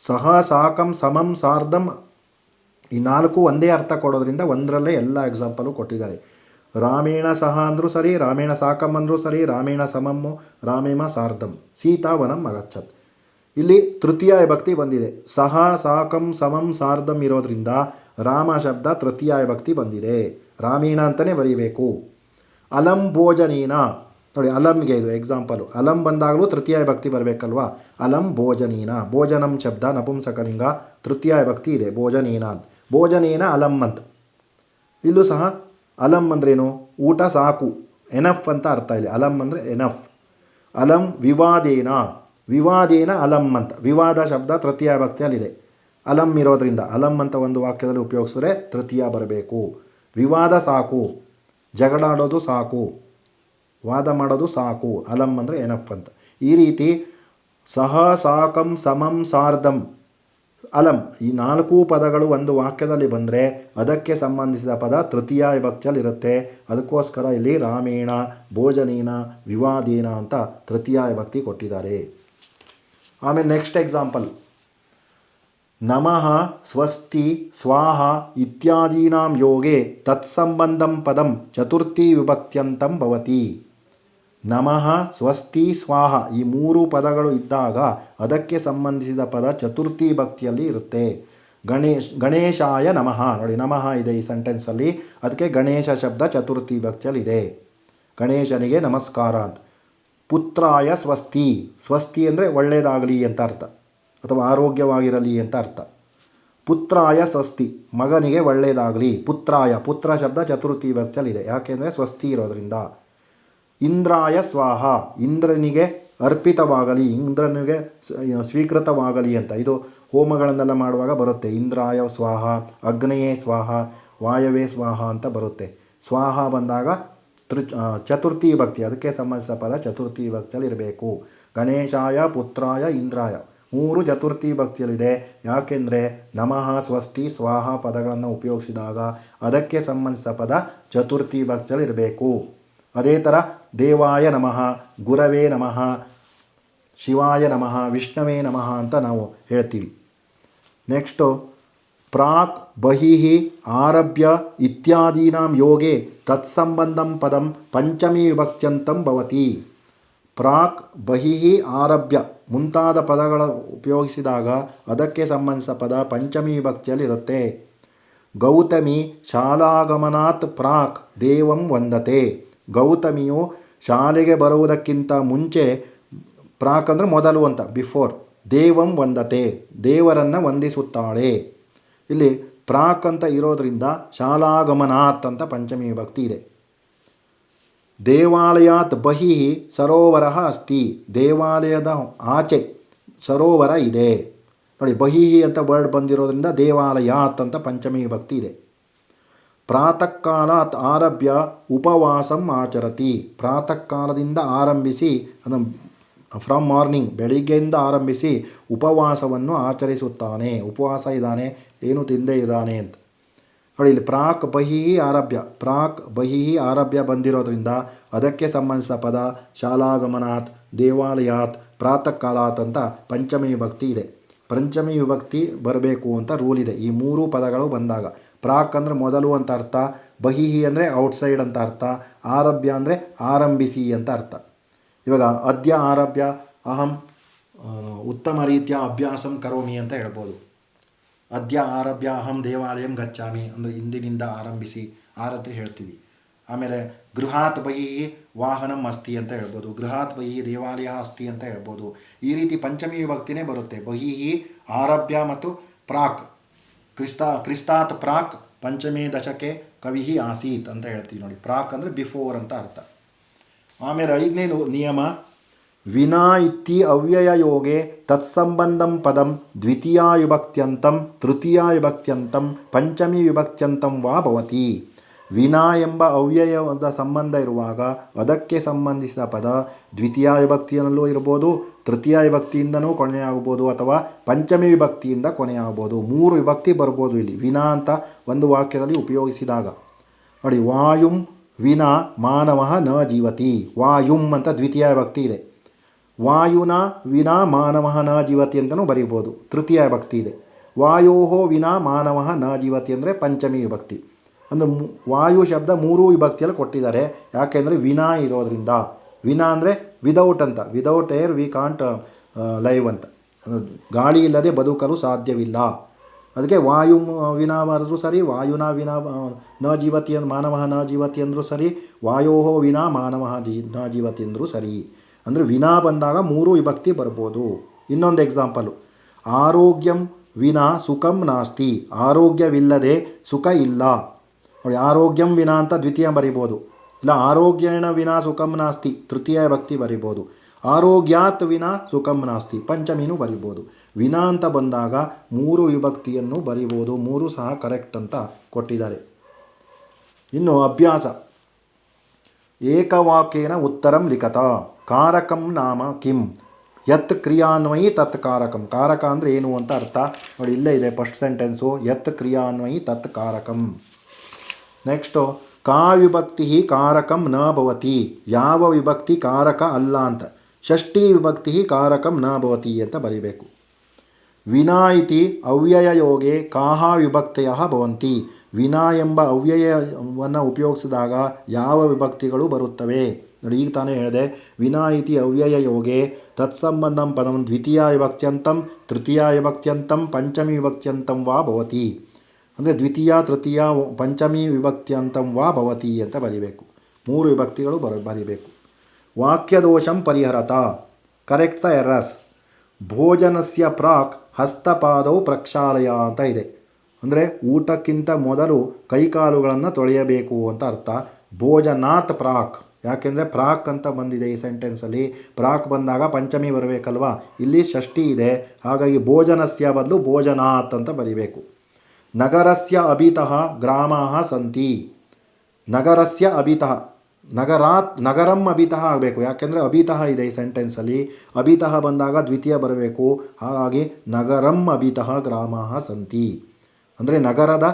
S1: ಸಹ ಸಾಕಂ ಸಮಂ ಸಾರ್ಧಂ ಈ 4 ಒಂದೇ ಅರ್ಥ ಕೊಡೋದ್ರಿಂದ ಒಂದರಲ್ಲೇ ಎಲ್ಲ ಎಕ್ಸಾಂಪಲು ಕೊಟ್ಟಿದ್ದಾರೆ. ರಾಮೇಣ ಸಹ ಅಂದರೂ ಸರಿ, ರಾಮೇಣ ಸಾಕಂ ಅಂದರೂ ಸರಿ, ರಾಮೇಣ ಸಮಮ್ಮು, ರಾಮೇಮ ಸಾರ್ಧಂ, ಸೀತಾ ವನಂ ಅಗಚ್ಚತ್. ಇಲ್ಲಿ ತೃತೀಯ ವಿಭಕ್ತಿ ಬಂದಿದೆ. ಸಹ ಸಾಕಂ ಸಮಂ ಸಾರ್ಧಂ ಇರೋದ್ರಿಂದ ರಾಮ ಶಬ್ದ ತೃತೀಯ ವಿಭಕ್ತಿ ಬಂದಿದೆ, ರಾಮೇಣ ಅಂತಲೇ ಬರೀಬೇಕು. ಅಲಂ ಭೋಜನೇನ, ನೋಡಿ ಅಲಂಗೆ ಇದು ಎಕ್ಸಾಂಪಲು. ಅಲಂ ಬಂದಾಗಲೂ ತೃತೀಯ ವಿಭಕ್ತಿ ಬರಬೇಕಲ್ವಾ. ಅಲಂ ಭೋಜನೇನ, ಭೋಜನಂ ಶಬ್ದ ನಪುಂಸಕಲಿಂಗ, ತೃತೀಯ ವಿಭಕ್ತಿ ಇದೆ, ಭೋಜನೇನ. ಭೋಜನೇನ ಅಲಂ ಅಂತ. ಇಲ್ಲೂ ಸಹ ಅಲಂ ಅಂದ್ರೇನು, ಊಟ ಸಾಕು, ಎನಫ್ ಅಂತ ಅರ್ಥ. ಇಲ್ಲಿ ಅಲಂ ಅಂದರೆ ಎನಫ್. ಅಲಂ ವಿವಾದೇನ, ವಿವಾದೇನ ಅಲಂ ಅಂತ. ವಿವಾದ ಶಬ್ದ ತೃತೀಯ ವಿಭಕ್ತಿಯಲ್ಲಿದೆ, ಅಲಂ ಇರೋದ್ರಿಂದ ಅಲಂ ಅಂತ ಒಂದು ವಾಕ್ಯದಲ್ಲಿ ಉಪಯೋಗಿಸಿದ್ರೆ ತೃತೀಯ ಬರಬೇಕು. ವಿವಾದ ಸಾಕು, ಜಗಳಾಡೋದು ಸಾಕು, ವಾದ ಮಾಡೋದು ಸಾಕು, ಅಲಂ ಅಂದರೆ ಎನಫ್ ಅಂತ. ಈ ರೀತಿ ಸಹ ಸಾಕಂ ಸಮಂ ಸಾರ್ಧಂ ಅಲಂ ಈ 4 ಪದಗಳು ಒಂದು ವಾಕ್ಯದಲ್ಲಿ ಬಂದರೆ ಅದಕ್ಕೆ ಸಂಬಂಧಿಸಿದ ಪದ ತೃತೀಯ ವಿಭಕ್ತಿಯಲ್ಲಿರುತ್ತೆ. ಅದಕ್ಕೋಸ್ಕರ ಇಲ್ಲಿ ರಾಮೇಣ, ಭೋಜನೇನ, ವಿವಾದೇನ ಅಂತ ತೃತೀಯ ವಿಭಕ್ತಿ ಕೊಟ್ಟಿದ್ದಾರೆ. ಆಮೇಲೆ ನೆಕ್ಸ್ಟ್ ಎಕ್ಸಾಂಪಲ್, ನಮಃ ಸ್ವಸ್ತಿ ಸ್ವಾಹ ಇತ್ಯಾದೀನಾಂ ಯೋಗೆ ತತ್ಸಂಬಂಧಂ ಪದಂ ಚತುರ್ಥಿ ವಿಭಕ್ತ್ಯಂತಂ ಭವತಿ. ನಮಃ ಸ್ವಸ್ತಿ ಸ್ವಾಹ ಈ 3 ಪದಗಳು ಇದ್ದಾಗ ಅದಕ್ಕೆ ಸಂಬಂಧಿಸಿದ ಪದ ಚತುರ್ಥಿ ಭಕ್ತಿಯಲ್ಲಿ ಇರುತ್ತೆ. ಗಣೇಶಾಯ ನಮಃ, ನೋಡಿ ನಮಃ ಇದೆ ಈ ಸೆಂಟೆನ್ಸಲ್ಲಿ, ಅದಕ್ಕೆ ಗಣೇಶ ಶಬ್ದ ಚತುರ್ಥಿ ಭಕ್ತಿಯಲ್ಲಿದೆ, ಗಣೇಶನಿಗೆ ನಮಸ್ಕಾರ ಅಂತ. ಪುತ್ರಾಯ ಸ್ವಸ್ತಿ, ಸ್ವಸ್ತಿ ಅಂದರೆ ಒಳ್ಳೆಯದಾಗಲಿ ಅಂತ ಅರ್ಥ, ಅಥವಾ ಆರೋಗ್ಯವಾಗಿರಲಿ ಅಂತ ಅರ್ಥ. ಪುತ್ರಾಯ ಸ್ವಸ್ತಿ, ಮಗನಿಗೆ ಒಳ್ಳೆಯದಾಗಲಿ. ಪುತ್ರಾಯ, ಪುತ್ರ ಶಬ್ದ ಚತುರ್ಥಿ ಭಕ್ತಿಯಲ್ಲಿದೆ, ಯಾಕೆಂದರೆ ಸ್ವಸ್ತಿ ಇರೋದ್ರಿಂದ. ಇಂದ್ರಾಯ ಸ್ವಾಹ, ಇಂದ್ರನಿಗೆ ಅರ್ಪಿತವಾಗಲಿ, ಇಂದ್ರನಿಗೆ ಸ್ವೀಕೃತವಾಗಲಿ ಅಂತ. ಇದು ಹೋಮಗಳನ್ನೆಲ್ಲ ಮಾಡುವಾಗ ಬರುತ್ತೆ. ಇಂದ್ರಾಯ ಸ್ವಾಹ, ಅಗ್ನಯೇ ಸ್ವಾಹ, ವಾಯವೇ ಸ್ವಾಹ ಅಂತ ಬರುತ್ತೆ. ಸ್ವಾಹ ಬಂದಾಗ ಚತುರ್ಥಿ ಭಕ್ತಿ, ಅದಕ್ಕೆ ಸಂಬಂಧಿಸಿದ ಪದ ಚತುರ್ಥಿ ಭಕ್ತಿಯಲ್ಲಿ ಇರಬೇಕು. ಗಣೇಶಾಯ, ಪುತ್ರಾಯ, ಇಂದ್ರಾಯ 3 ಚತುರ್ಥಿ ಭಕ್ತಿಯಲ್ಲಿದೆ. ಯಾಕೆಂದರೆ ನಮಃ ಸ್ವಸ್ತಿ ಸ್ವಾಹ ಪದಗಳನ್ನು ಉಪಯೋಗಿಸಿದಾಗ ಅದಕ್ಕೆ ಸಂಬಂಧಿಸಿದ ಪದ ಚತುರ್ಥಿ ಭಕ್ತಿಯಲ್ಲಿ ಇರಬೇಕು. ಅದೇ ಥರ ದೇವಾಯ ನಮಃ, ಗುರವೇ ನಮಃ, ಶಿವಾಯ ನಮಃ, ವಿಷ್ಣವೇ ನಮಃ ಅಂತ ನಾವು ಹೇಳ್ತೀವಿ. ನೆಕ್ಸ್ಟು ಪ್ರಾಕ್ ಬಹಿಃ ಆರಭ್ಯ ಇತ್ಯಾದೀನಾಂ ಯೋಗೆ ತತ್ಸಂಬಂಧಂ ಪದಂ ಪಂಚಮೀ ವಿಭಕ್ತ್ಯಂತಂ ಭವತಿ. ಪ್ರಾಕ್ ಬಹಿಃ ಆರಭ್ಯ ಮುಂತಾದ ಪದಗಳ ಉಪಯೋಗಿಸಿದಾಗ ಅದಕ್ಕೆ ಸಂಬಂಧಿಸಿದ ಪದ ಪಂಚಮಿ ವಿಭಕ್ತಿಯಲ್ಲಿರುತ್ತೆ. ಗೌತಮಿ ಶಾಲಾಗಮನಾತ್ ಪ್ರಾಕ್ ದೇವಂ ವಂದತೆ. ಗೌತಮಿಯು ಶಾಲೆಗೆ ಬರುವುದಕ್ಕಿಂತ ಮುಂಚೆ, ಪ್ರಾಕ್ ಅಂದರೆ ಮೊದಲು ಅಂತ, ಬಿಫೋರ್, ದೇವಂ ವಂದತೆ ದೇವರನ್ನು ವಂದಿಸುತ್ತಾಳೆ. ಇಲ್ಲಿ ಪ್ರಾಕ್ ಅಂತ ಇರೋದರಿಂದ ಶಾಲಾಗಮನಾತ್ ಅಂತ ಪಂಚಮಿ ವಿಭಕ್ತಿ ಇದೆ. ದೇವಾಲಯಾತ್ ಬಹಿಃ ಸರೋವರ ಅಸ್ತಿ. ದೇವಾಲಯದ ಆಚೆ ಸರೋವರ ಇದೆ. ನೋಡಿ, ಬಹಿಃ ಅಂತ ವರ್ಡ್ ಬಂದಿರೋದ್ರಿಂದ ದೇವಾಲಯಾತ್ ಅಂತ ಪಂಚಮಿ ವಿಭಕ್ತಿ ಇದೆ. ಪ್ರಾತಃ ಕಾಲಾತ್ ಆರಭ್ಯ ಉಪವಾಸಂ ಆಚರತಿ. ಪ್ರಾತಃ ಕಾಲದಿಂದ ಆರಂಭಿಸಿ, ಫ್ರಮ್ ಮಾರ್ನಿಂಗ್, ಬೆಳಿಗ್ಗೆಯಿಂದ ಆರಂಭಿಸಿ ಉಪವಾಸವನ್ನು ಆಚರಿಸುತ್ತಾನೆ. ಉಪವಾಸ ಇದ್ದಾನೆ, ಏನು ತಿಂದೇ ಇದ್ದಾನೆ ಅಂತ. ನೋಡಿ, ಇಲ್ಲಿ ಪ್ರಾಕ್ ಬಹಿಃ ಆರಭ್ಯ, ಪ್ರಾಕ್ ಬಹಿಃ ಆರಭ್ಯ ಬಂದಿರೋದ್ರಿಂದ ಅದಕ್ಕೆ ಸಂಬಂಧಿಸಿದ ಪದ ಶಾಲಾಗಮನಾತ್, ದೇವಾಲಯಾತ್, ಪ್ರಾತಃ ಕಾಲಾತ್ ಅಂತ ಪಂಚಮಿ ವಿಭಕ್ತಿ ಇದೆ. ಪಂಚಮಿ ವಿಭಕ್ತಿ ಬರಬೇಕು ಅಂತ ರೂಲ್ ಇದೆ ಈ ಮೂರು ಪದಗಳು ಬಂದಾಗ. ಪ್ರಾಕ್ ಅಂದರೆ ಮೊದಲು ಅಂತ ಅರ್ಥ, ಬಹಿಃ ಅಂದರೆ ಔಟ್ಸೈಡ್ ಅಂತ ಅರ್ಥ, ಆರಭ್ಯ ಅಂದರೆ ಆರಂಭಿಸಿ ಅಂತ ಅರ್ಥ. ಇವಾಗ ಅದ್ಯ ಆರಭ್ಯ ಅಹಂ ಉತ್ತಮ ರೀತಿಯ ಅಭ್ಯಾಸಂ ಕರೋಮಿ ಅಂತ ಹೇಳ್ಬೋದು. ಅದ್ಯ ಆರಭ್ಯ ಅಹಂ ದೇವಾಲಯಂ ಗಚ್ಚಾಮಿ ಅಂದರೆ ಇಂದಿನಿಂದ ಆರಂಭಿಸಿ ಆರತಿ ಹೇಳ್ತೀವಿ. ಆಮೇಲೆ ಗೃಹಾತ್ ಬಹಿಃ ವಾಹನಂ ಅಸ್ತಿ ಅಂತ ಹೇಳ್ಬೋದು. ಗೃಹಾತ್ ಬಹಿಃ ದೇವಾಲಯ ಅಸ್ತಿ ಅಂತ ಹೇಳ್ಬೋದು. ಈ ರೀತಿ ಪಂಚಮಿ ವಿಭಕ್ತಿನೇ ಬರುತ್ತೆ. ಬಹಿಃ, ಆರಭ್ಯ ಮತ್ತು ಪ್ರಾಕ್. ಕ್ರಿಸ್ತಾತ್ ಪ್ರಾಕ್ ಪಂಚಮೇ ದಶಕೆ ಕವಿಃ ಆಸೀತ್ ಅಂತ ಹೇಳ್ತೀವಿ. ನೋಡಿ, ಪ್ರಾಕ್ ಅಂದರೆ ಬಿಫೋರ್ ಅಂತ ಅರ್ಥ. ಆಮೇಲೆ 5ನೇ ನಿಯಮ, ವಿನಾ ಇತ್ತಿ ಅವ್ಯಯ ಯೋಗೆ ತತ್ಸಂಬಂಧಂ ಪದಂ ದ್ವಿತೀಯಾ ವಿಭಕ್ತ್ಯಂತಂ ತೃತೀಯಾ ವಿಭಕ್ತ್ಯಂತಂ ಪಂಚಮಿ ವಿಭಕ್ತ್ಯಂತಂ ವಾ ಭವತಿ. ವಿನಾ ಎಂಬ ಅವ್ಯಯದ ಸಂಬಂಧ ಇರುವಾಗ ಅದಕ್ಕೆ ಸಂಬಂಧಿಸಿದ ಪದ ದ್ವಿತೀಯ ವಿಭಕ್ತಿಯಲ್ಲೂ ಇರ್ಬೋದು, ತೃತೀಯ ವಿಭಕ್ತಿಯಿಂದನೂ ಕೊನೆಯಾಗ್ಬೋದು, ಅಥವಾ ಪಂಚಮಿ ವಿಭಕ್ತಿಯಿಂದ ಕೊನೆಯಾಗ್ಬೋದು. 3 ವಿಭಕ್ತಿ ಬರ್ಬೋದು ಇಲ್ಲಿ ವಿನಾ ಅಂತ ಒಂದು ವಾಕ್ಯದಲ್ಲಿ ಉಪಯೋಗಿಸಿದಾಗ. ನೋಡಿ, ವಾಯುಂ ವಿನಾ ಮಾನವಃ ನ ಜೀವತಿ. ವಾಯುಂ ಅಂತ ದ್ವಿತೀಯ ವಿಭಕ್ತಿ ಇದೆ. ವಾಯುನ ವಿನಾ ಮಾನವಃ ನ ಜೀವತಿ ಅಂತಲೂ ಬರೀಬೋದು, ತೃತೀಯ ವಿಭಕ್ತಿ ಇದೆ. ವಾಯೋಹೋ ವಿನಾ ಮಾನವಃ ನ ಜೀವತಿ ಅಂದರೆ ಪಂಚಮಿ ವಿಭಕ್ತಿ. ಅಂದರೆ ವಾಯು ಶಬ್ದ 3 ವಿಭಕ್ತಿಯಲ್ಲಿ ಕೊಟ್ಟಿದ್ದಾರೆ. ಯಾಕೆಂದರೆ ವಿನಾ ಇರೋದ್ರಿಂದ. ವಿನಾ ಅಂದರೆ ವಿದೌಟ್ ಅಂತ, without air we can't live ಅಂತ, ಗಾಳಿ ಇಲ್ಲದೆ ಬದುಕಲು ಸಾಧ್ಯವಿಲ್ಲ. ಅದಕ್ಕೆ ವಾಯು ವಿನಾ ಬರೆದ್ರೂ ಸರಿ, ವಾಯುನ ವಿನಾ ನ ಜೀವತಿ ಅಂದ್ ಮಾನವಃ ನ ಜೀವತಿ ಅಂದರೂ ಸರಿ, ವಾಯೋಹೋ ವಿನಾ ಮಾನವಃ ನ ಜೀವತಿ ಅಂದರೂ ಸರಿ. ಅಂದರೆ ವಿನಾ ಬಂದಾಗ 3 ವಿಭಕ್ತಿ ಬರ್ಬೋದು. ಇನ್ನೊಂದು ಎಕ್ಸಾಂಪಲು, ಆರೋಗ್ಯಂ ವಿನಾ ಸುಖಂ ನಾಸ್ತಿ. ಆರೋಗ್ಯವಿಲ್ಲದೆ ಸುಖ ಇಲ್ಲ. ನೋಡಿ, ಆರೋಗ್ಯಂ ವಿನಾ ಅಂತ ದ್ವಿತೀಯ ಬರಿಬೋದು, ಇಲ್ಲ ಆರೋಗ್ಯೇಣ ವಿನಾ ಸುಖಂ ನಾಸ್ತಿ ತೃತೀಯ ವಿಭಕ್ತಿ ಬರಿಬೋದು. ಆರೋಗ್ಯಾತ್ ವಿನಾ ಸುಖಂ ನಾಸ್ತಿ ಪಂಚಮಿನೂ ಬರಿಬೋದು. ವಿನಾ ಅಂತ ಬಂದಾಗ 3 ವಿಭಕ್ತಿಯನ್ನು ಬರಿಬೋದು. 3 ಸಹ ಕರೆಕ್ಟ್ ಅಂತ ಕೊಟ್ಟಿದ್ದಾರೆ. ಇನ್ನು ಅಭ್ಯಾಸ, ಏಕವಾಕ್ಯೇನ ಉತ್ತರಂ ಲಿಖತ. ಕಾರಕಂ ನಾಮ ಕಿಂ ಯತ್ ಕ್ರಿಯಾನ್ವಯಿ ತತ್ ಕಾರಕಂ. ಕಾರಕ ಅಂದರೆ ಏನು ಅಂತ ಅರ್ಥ ನೋಡಿ, ಇಲ್ಲೇ ಇದೆ ಫಸ್ಟ್ ಸೆಂಟೆನ್ಸು, ಯತ್ ಕ್ರಿಯಾನ್ವಯಿ ತತ್ ಕಾರಕಂ. ನೆಕ್ಸ್ಟು, ಕಾ ವಿಭಕ್ತಿ ಕಾರಕಂ ನ ಭವತಿ. ಯಾವ ವಿಭಕ್ತಿ ಕಾರಕ ಅಲ್ಲ ಅಂತ. ಷಷ್ಠಿ ವಿಭಕ್ತಿ ಕಾರಕಂ ನ ಭವತಿ ಅಂತ ಬರಿಬೇಕು. ವಿನಾ ಇತಿ ಅವ್ಯಯಯೋಗೆ ಕಾಹ ವಿಭಕ್ತಯ ಭವಂತಿ. ವಿನಾ ಎಂಬ ಅವ್ಯಯವನ್ನು ಉಪಯೋಗಿಸಿದಾಗ ಯಾವ ವಿಭಕ್ತಿಗಳು ಬರುತ್ತವೆ ನೋಡಿ, ಈಗ ತಾನೇ ಹೇಳಿದೆ. ವಿನಾ ಇತಿ ಅವ್ಯಯಯೋಗೆ ತತ್ಸಂಬಂಧಂ ಪದಂ ದ್ವಿತೀಯ ವಿಭಕ್ತ್ಯಂತಂ ತೃತೀಯ ವಿಭಕ್ತ್ಯಂತಂ ಪಂಚಮಿ ವಿಭಕ್ತ್ಯಂತಂ ವಾ ಭವತಿ. ಅಂದರೆ ದ್ವಿತೀಯ ತೃತೀಯ ಪಂಚಮಿ ವಿಭಕ್ತ್ಯಂತಂ ವಾ ಭವತಿ ಅಂತ ಬರಿಬೇಕು. 3 ವಿಭಕ್ತಿಗಳು ಬರಿಬೇಕು. ವಾಕ್ಯದೋಷಂ ಪರಿಹರತ. Correct the errors. ಭೋಜನಸ್ಯ ಪ್ರಾಕ್ ಹಸ್ತಪಾದೌ ಪ್ರಕ್ಷಾಲಯ ಅಂತ ಇದೆ. ಅಂದರೆ ಊಟಕ್ಕಿಂತ ಮೊದಲು ಕೈಕಾಲುಗಳನ್ನು ತೊಳೆಯಬೇಕು ಅಂತ ಅರ್ಥ. ಭೋಜನಾತ್ ಪ್ರಾಕ್, ಯಾಕೆಂದರೆ ಪ್ರಾಕ್ ಅಂತ ಬಂದಿದೆ ಈ ಸೆಂಟೆನ್ಸಲ್ಲಿ. ಪ್ರಾಕ್ ಬಂದಾಗ ಪಂಚಮಿ ಬರಬೇಕಲ್ವಾ, ಇಲ್ಲಿ ಷಷ್ಠಿ ಇದೆ. ಹಾಗಾಗಿ ಭೋಜನಸ್ಯ ಬದಲು ಭೋಜನಾತ್ ಅಂತ ಬರಿಬೇಕು. ನಗರಸ್ಯ ಅಭಿತಃ ಗ್ರಾಮಾಃ ಸಂತಿ. ನಗರಸ್ಯ ಅಭಿತಃ, ನಗರಂ ಅಭಿತಃ ಆಗಬೇಕು. ಯಾಕೆಂದರೆ ಅಭಿತಃ ಇದೆ ಈ ಸೆಂಟೆನ್ಸಲ್ಲಿ. ಅಭಿತಃ ಬಂದಾಗ ದ್ವಿತೀಯ ಬರಬೇಕು. ಹಾಗಾಗಿ ನಗರಂ ಅಭಿತಃ ಗ್ರಾಮಾಃ ಸಂತಿ ಅಂದರೆ ನಗರದ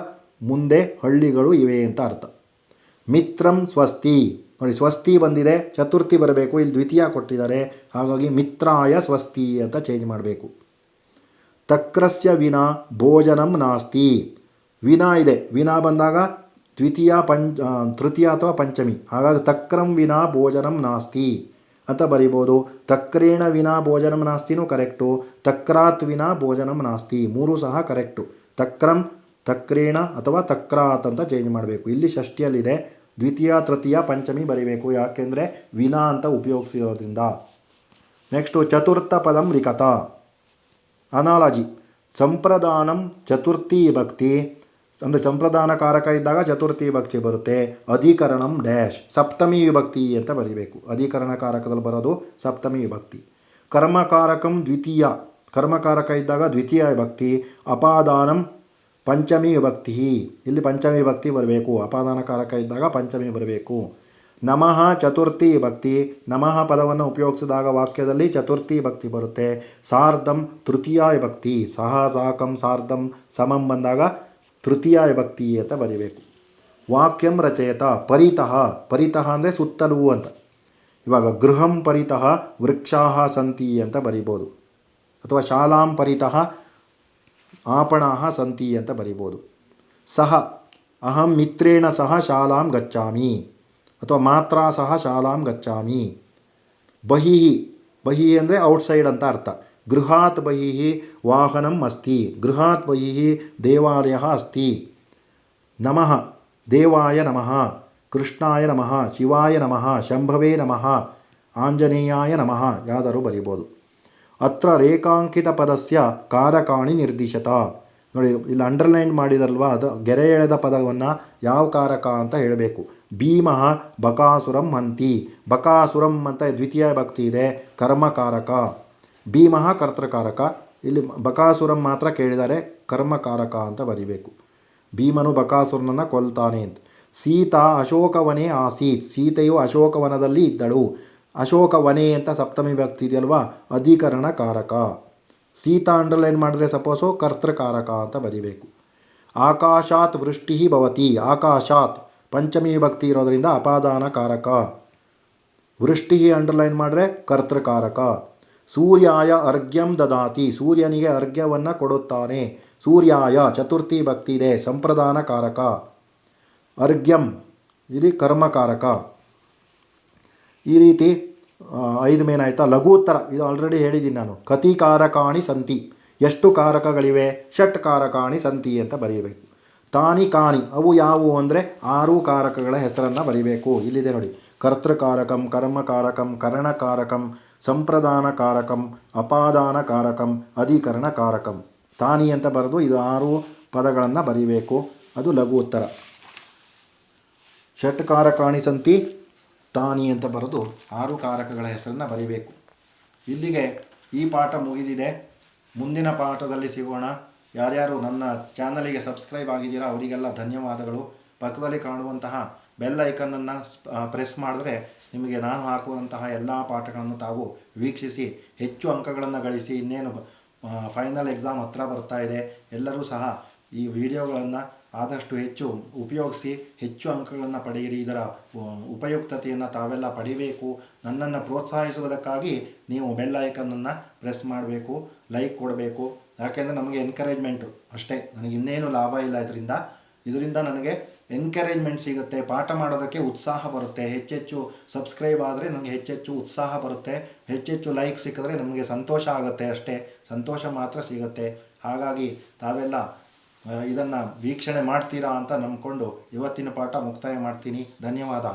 S1: ಮುಂದೆ ಹಳ್ಳಿಗಳು ಇವೆ ಅಂತ ಅರ್ಥ. ಮಿತ್ರಂ ಸ್ವಸ್ತಿ. ನೋಡಿ ಸ್ವಸ್ತಿ ಬಂದಿದೆ, ಚತುರ್ಥಿ ಬರಬೇಕು, ಇಲ್ಲಿ ದ್ವಿತೀಯ ಕೊಟ್ಟಿದ್ದಾರೆ, ಹಾಗಾಗಿ ಮಿತ್ರಾಯ ಸ್ವಸ್ತಿ ಅಂತ ಚೇಂಜ್ ಮಾಡಬೇಕು. ತಕ್ರಸ್ಯ ವಿನಾ ಭೋಜನಂ ನಾಸ್ತಿ. ವಿನಾ ಇದೆ, ವಿನಾ ಬಂದಾಗ ತೃತೀಯ ಅಥವಾ ಪಂಚಮಿ, ಹಾಗಾಗಿ ತಕ್ರಂ ವಿನಾ ಭೋಜನಂ ನಾಸ್ತಿ ಅಂತ ಬರಿಬೋದು. ತಕ್ರೇಣ ವಿನಾ ಭೋಜನಂ ನಾಸ್ತಿನೂ ಕರೆಕ್ಟು, ತಕ್ರಾತ್ ವಿನಾ ಭೋಜನಂ ನಾಸ್ತಿ ಮೂರೂ ಸಹ ಕರೆಕ್ಟು. ತಕ್ರಂ, ತಕ್ರೇಣ ಅಥವಾ ತಕ್ರಾತ್ ಅಂತ ಚೇಂಜ್ ಮಾಡಬೇಕು. ಇಲ್ಲಿ ಷಷ್ಠಿಯಲ್ಲಿದೆ, ದ್ವಿತೀಯ ತೃತೀಯ ಪಂಚಮಿ ಬರಿಬೇಕು, ಯಾಕೆಂದರೆ ವಿನಾ ಅಂತ ಉಪಯೋಗಿಸಿರೋದ್ರಿಂದ. ನೆಕ್ಸ್ಟು ಚತುರ್ಥ ಪದಂ ರಿಕತ. ಅನಾಲಜಿ. ಸಂಪ್ರದಾನಂ ಚತುರ್ಥಿ ವಿಭಕ್ತಿ, ಅಂದರೆ ಸಂಪ್ರದಾನ ಕಾರಕ ಇದ್ದಾಗ ಚತುರ್ಥಿ ವಿಭಕ್ತಿ ಬರುತ್ತೆ. ಅಧಿಕರಣಂ ಡ್ಯಾಶ್ ಸಪ್ತಮಿ ವಿಭಕ್ತಿ ಅಂತ ಬರೀಬೇಕು. ಅಧಿಕರಣ ಕಾರಕದಲ್ಲಿ ಬರೋದು ಸಪ್ತಮಿ ವಿಭಕ್ತಿ. ಕರ್ಮಕಾರಕಂ ದ್ವಿತೀಯ, ಕರ್ಮಕಾರಕ ಇದ್ದಾಗ ದ್ವಿತೀಯ ವಿಭಕ್ತಿ. ಅಪಾದಾನಂ ಪಂಚಮಿ ವಿಭಕ್ತಿ, ಇಲ್ಲಿ ಪಂಚಮಿ ವಿಭಕ್ತಿ ಬರಬೇಕು. ಅಪಾದಾನ ಕಾರಕ ಇದ್ದಾಗ ಪಂಚಮಿ ಬರಬೇಕು. ನಮಃ ಚತುರ್ಥಿ ವಿಭಕ್ತಿ, ನಮಃ ಪದವನ್ನು ಉಪಯೋಗಿಸಿದಾಗ ವಾಕ್ಯದಲ್ಲಿ ಚತುರ್ಥಿ ವಿಭಕ್ತಿ ಬರುತ್ತೆ. ಸಾರ್ಧಂ ತೃತೀಯ ವಿಭಕ್ತಿ, ಸಹ ಸಾಕಂ ಸಾರ್ಧಂ ಸಮಂ ಬಂದಾಗ ತೃತೀಯ ವಿಭಕ್ತಿ ಅಂತ ಬರೀಬೇಕು. ವಾಕ್ಯಂ ರಚಯತ ಪರಿತಃ, ಪರಿತಃ ಅಂದರೆ ಸುತ್ತಲೂ ಅಂತ. ಇವಾಗ ಗೃಹಂ ಪರಿತಃ ವೃಕ್ಷಾಃ ಸಂತಿ ಅಂತ ಬರಿಬೋದು, ಅಥವಾ ಶಾಲಾಂ ಪರಿತಃ आपणाः ಸಂತಿ ಅಂತ ಬರಿಬೋದು. ಸಹ ಅಹಂ ಮಿತ್ರೇಣ ಸಹ ಶಾಲಾಂ ಗಚ್ಚಾಮಿ, ಅಥವಾ ಮಾತ್ರಾ ಸಹ ಶಾಲಾಂ ಗಚ್ಚಾಮಿ. ಬಹಿಃ, ಬಹಿಃ ಅಂದರೆ ಔಟ್ಸೈಡ್ ಅಂತ ಅರ್ಥ. ಗೃಹಾತ್ ಬಹಿಃ ವಾಹನಂ ಅಸ್ತಿ, ಗೃಹಾತ್ ಬಹಿಃ ದೇವಾಲಯಃ ಅಸ್ತಿ. ನಮಃ ದೇವಾಯ ನಮಃ, ಕೃಷ್ಣಾಯ ನಮಃ, ಶಿವಾಯ ನಮಃ, ಶಂಭವೇ ನಮಃ, ಆಂಜನೇಯಾಯ ನಮಃ ಯಾದರೂ ಬರಿಬೋದು. ಅತ್ರ ರೇಖಾಂಕಿತ ಪದಸ್ಯ ಕಾರಕಾಣಿ ನಿರ್ದಿಶತ. ನೋಡಿ ಇಲ್ಲಿ ಅಂಡರ್ಲೈನ್ ಮಾಡಿದಲ್ವಾ, ಅದು ಗೆರೆ ಎಳೆದ ಪದವನ್ನು ಯಾವ ಕಾರಕ ಅಂತ ಹೇಳಬೇಕು. ಭೀಮಃ ಬಕಾಸುರಂ ಹಂತಿ, ಬಕಾಸುರಂ ಅಂತ ದ್ವಿತೀಯ ಭಕ್ತಿ ಇದೆ, ಕರ್ಮಕಾರಕ. ಭೀಮಃ ಕರ್ತೃಕಾರಕ, ಇಲ್ಲಿ ಬಕಾಸುರಂ ಮಾತ್ರ ಕೇಳಿದರೆ ಕರ್ಮಕಾರಕ ಅಂತ ಬರಿಬೇಕು. ಭೀಮನು ಬಕಾಸುರನನ್ನು ಕೊಲ್ತಾನೆ ಅಂತ. ಸೀತಾ ಅಶೋಕವನೇ ಆಸೀತ್, ಸೀತೆಯು ಅಶೋಕವನದಲ್ಲಿ ಇದ್ದಳು. ಅಶೋಕವನೇ ಅಂತ ಸಪ್ತಮಿ ಭಕ್ತಿ ಇದೆಯಲ್ವಾ, ಅಧಿಕರಣ ಕಾರಕ. ಸೀತಾ ಅಂಡರ್ಲೈನ್ ಮಾಡಿದ್ರೆ ಸಪೋಸು ಕರ್ತೃಕಾರಕ ಅಂತ ಬರಿಬೇಕು. ಆಕಾಶಾತ್ ವೃಷ್ಟಿ ಭವತಿ, ಆಕಾಶಾತ್ ಪಂಚಮಿ ಭಕ್ತಿ ಇರೋದರಿಂದ ಅಪಾದಾನ ಕಾರಕ. ವೃಷ್ಟಿ ಅಂಡರ್ಲೈನ್ ಮಾಡಿದ್ರೆ ಕರ್ತೃಕಾರಕ. ಸೂರ್ಯಾಯ ಅರ್ಘ್ಯಂ ದದಾತಿ, ಸೂರ್ಯನಿಗೆ ಅರ್ಘ್ಯವನ್ನು ಕೊಡುತ್ತಾನೆ. ಸೂರ್ಯಾಯ ಚತುರ್ಥಿ ಭಕ್ತಿ ಇದೆ, ಸಂಪ್ರದಾನ ಕಾರಕ. ಅರ್ಘ್ಯಂ ಇಲ್ಲಿ ಕರ್ಮಕಾರಕ. ಈ ರೀತಿ 5 ಮೇನ್ ಆಯಿತಾ. ಲಘು ಉತ್ತರ ಇದು ಆಲ್ರೆಡಿ ಹೇಳಿದ್ದೀನಿ ನಾನು. ಕತಿ ಕಾರಕಾಣಿ ಸಂತಿ, ಎಷ್ಟು ಕಾರಕಗಳಿವೆ? ಷಟ್ ಕಾರಕಾಣಿ ಸಂತಿ ಅಂತ ಬರೀಬೇಕು. ತಾನಿ ಕಾನಿ ಅವು ಯಾವುವು ಅಂದರೆ 6 ಕಾರಕಗಳ ಹೆಸರನ್ನು ಬರೀಬೇಕು. ಇಲ್ಲಿದೆ ನೋಡಿ, ಕರ್ತೃಕಾರಕಂ, ಕರ್ಮಕಾರಕಂ, ಕರಣಕಾರಕಂ, ಸಂಪ್ರದಾನ ಕಾರಕಂ, ಅಪಾದಾನ ಕಾರಕಂ, ಅಧಿಕರಣ ಕಾರಕಂ. ತಾನಿ ಅಂತ ಬರೆದು ಇದು 6 ಪದಗಳನ್ನು ಬರೀಬೇಕು. ಅದು ಲಘು ಉತ್ತರ. ಷಟ್ ಕಾರಕಾಣಿ ಸಂತಿ ತಾನಿ ಅಂತ ಬರೆದು 6 ಕಾರಕಗಳ ಹೆಸರನ್ನು ಬರೀಬೇಕು. ಇಲ್ಲಿಗೆ ಈ ಪಾಠ ಮುಗಿದಿದೆ. ಮುಂದಿನ ಪಾಠದಲ್ಲಿ ಸಿಗೋಣ. ಯಾರ್ಯಾರು ನನ್ನ ಚಾನಲಿಗೆ ಸಬ್ಸ್ಕ್ರೈಬ್ ಆಗಿದ್ದೀರಾ ಅವರಿಗೆಲ್ಲ ಧನ್ಯವಾದಗಳು. ಪಕ್ಕದಲ್ಲಿ ಕಾಣುವಂತಹ ಬೆಲ್ ಐಕನ್ನನ್ನು ಪ್ರೆಸ್ ಮಾಡಿದ್ರೆ ನಿಮಗೆ ನಾನು ಹಾಕುವಂತಹ ಎಲ್ಲ ಪಾಠಗಳನ್ನು ತಾವು ವೀಕ್ಷಿಸಿ ಹೆಚ್ಚು ಅಂಕಗಳನ್ನು ಗಳಿಸಿ. ಇನ್ನೇನು ಫೈನಲ್ ಎಕ್ಸಾಮ್ ಹತ್ರ ಬರ್ತಾ ಇದೆ. ಎಲ್ಲರೂ ಸಹ ಈ ವಿಡಿಯೋಗಳನ್ನು ಆದಷ್ಟು ಹೆಚ್ಚು ಉಪಯೋಗಿಸಿ ಹೆಚ್ಚು ಅಂಕಗಳನ್ನು ಪಡೆಯಿರಿ. ಇದರ ಉಪಯುಕ್ತತೆಯನ್ನು ತಾವೆಲ್ಲ ಪಡಿಬೇಕು. ನನ್ನನ್ನು ಪ್ರೋತ್ಸಾಹಿಸುವುದಕ್ಕಾಗಿ ನೀವು ಬೆಲ್ ಐಕನನ್ನು ಪ್ರೆಸ್ ಮಾಡಬೇಕು, ಲೈಕ್ ಕೊಡಬೇಕು. ಯಾಕೆಂದರೆ ನಮಗೆ ಎನ್ಕರೇಜ್ಮೆಂಟು ಅಷ್ಟೇ, ನನಗೆ ಇನ್ನೇನು ಲಾಭ ಇಲ್ಲ. ಇದರಿಂದ ನನಗೆ ಎನ್ಕರೇಜ್ಮೆಂಟ್ ಸಿಗುತ್ತೆ, ಪಾಠ ಮಾಡೋದಕ್ಕೆ ಉತ್ಸಾಹ ಬರುತ್ತೆ. ಹೆಚ್ಚೆಚ್ಚು ಸಬ್ಸ್ಕ್ರೈಬ್ ಆದರೆ ನನಗೆ ಹೆಚ್ಚೆಚ್ಚು ಉತ್ಸಾಹ ಬರುತ್ತೆ. ಹೆಚ್ಚೆಚ್ಚು ಲೈಕ್ ಸಿಕ್ಕಿದ್ರೆ ನಮಗೆ ಸಂತೋಷ ಆಗುತ್ತೆ, ಅಷ್ಟೇ ಸಂತೋಷ ಮಾತ್ರ ಸಿಗುತ್ತೆ. ಹಾಗಾಗಿ ತಾವೆಲ್ಲ ಇದನ್ನು ವೀಕ್ಷಣೆ ಮಾಡ್ತೀರಾ ಅಂತ ನಂಬ್ಕೊಂಡು ಇವತ್ತಿನ ಪಾಠ ಮುಕ್ತಾಯ ಮಾಡ್ತೀನಿ. ಧನ್ಯವಾದ.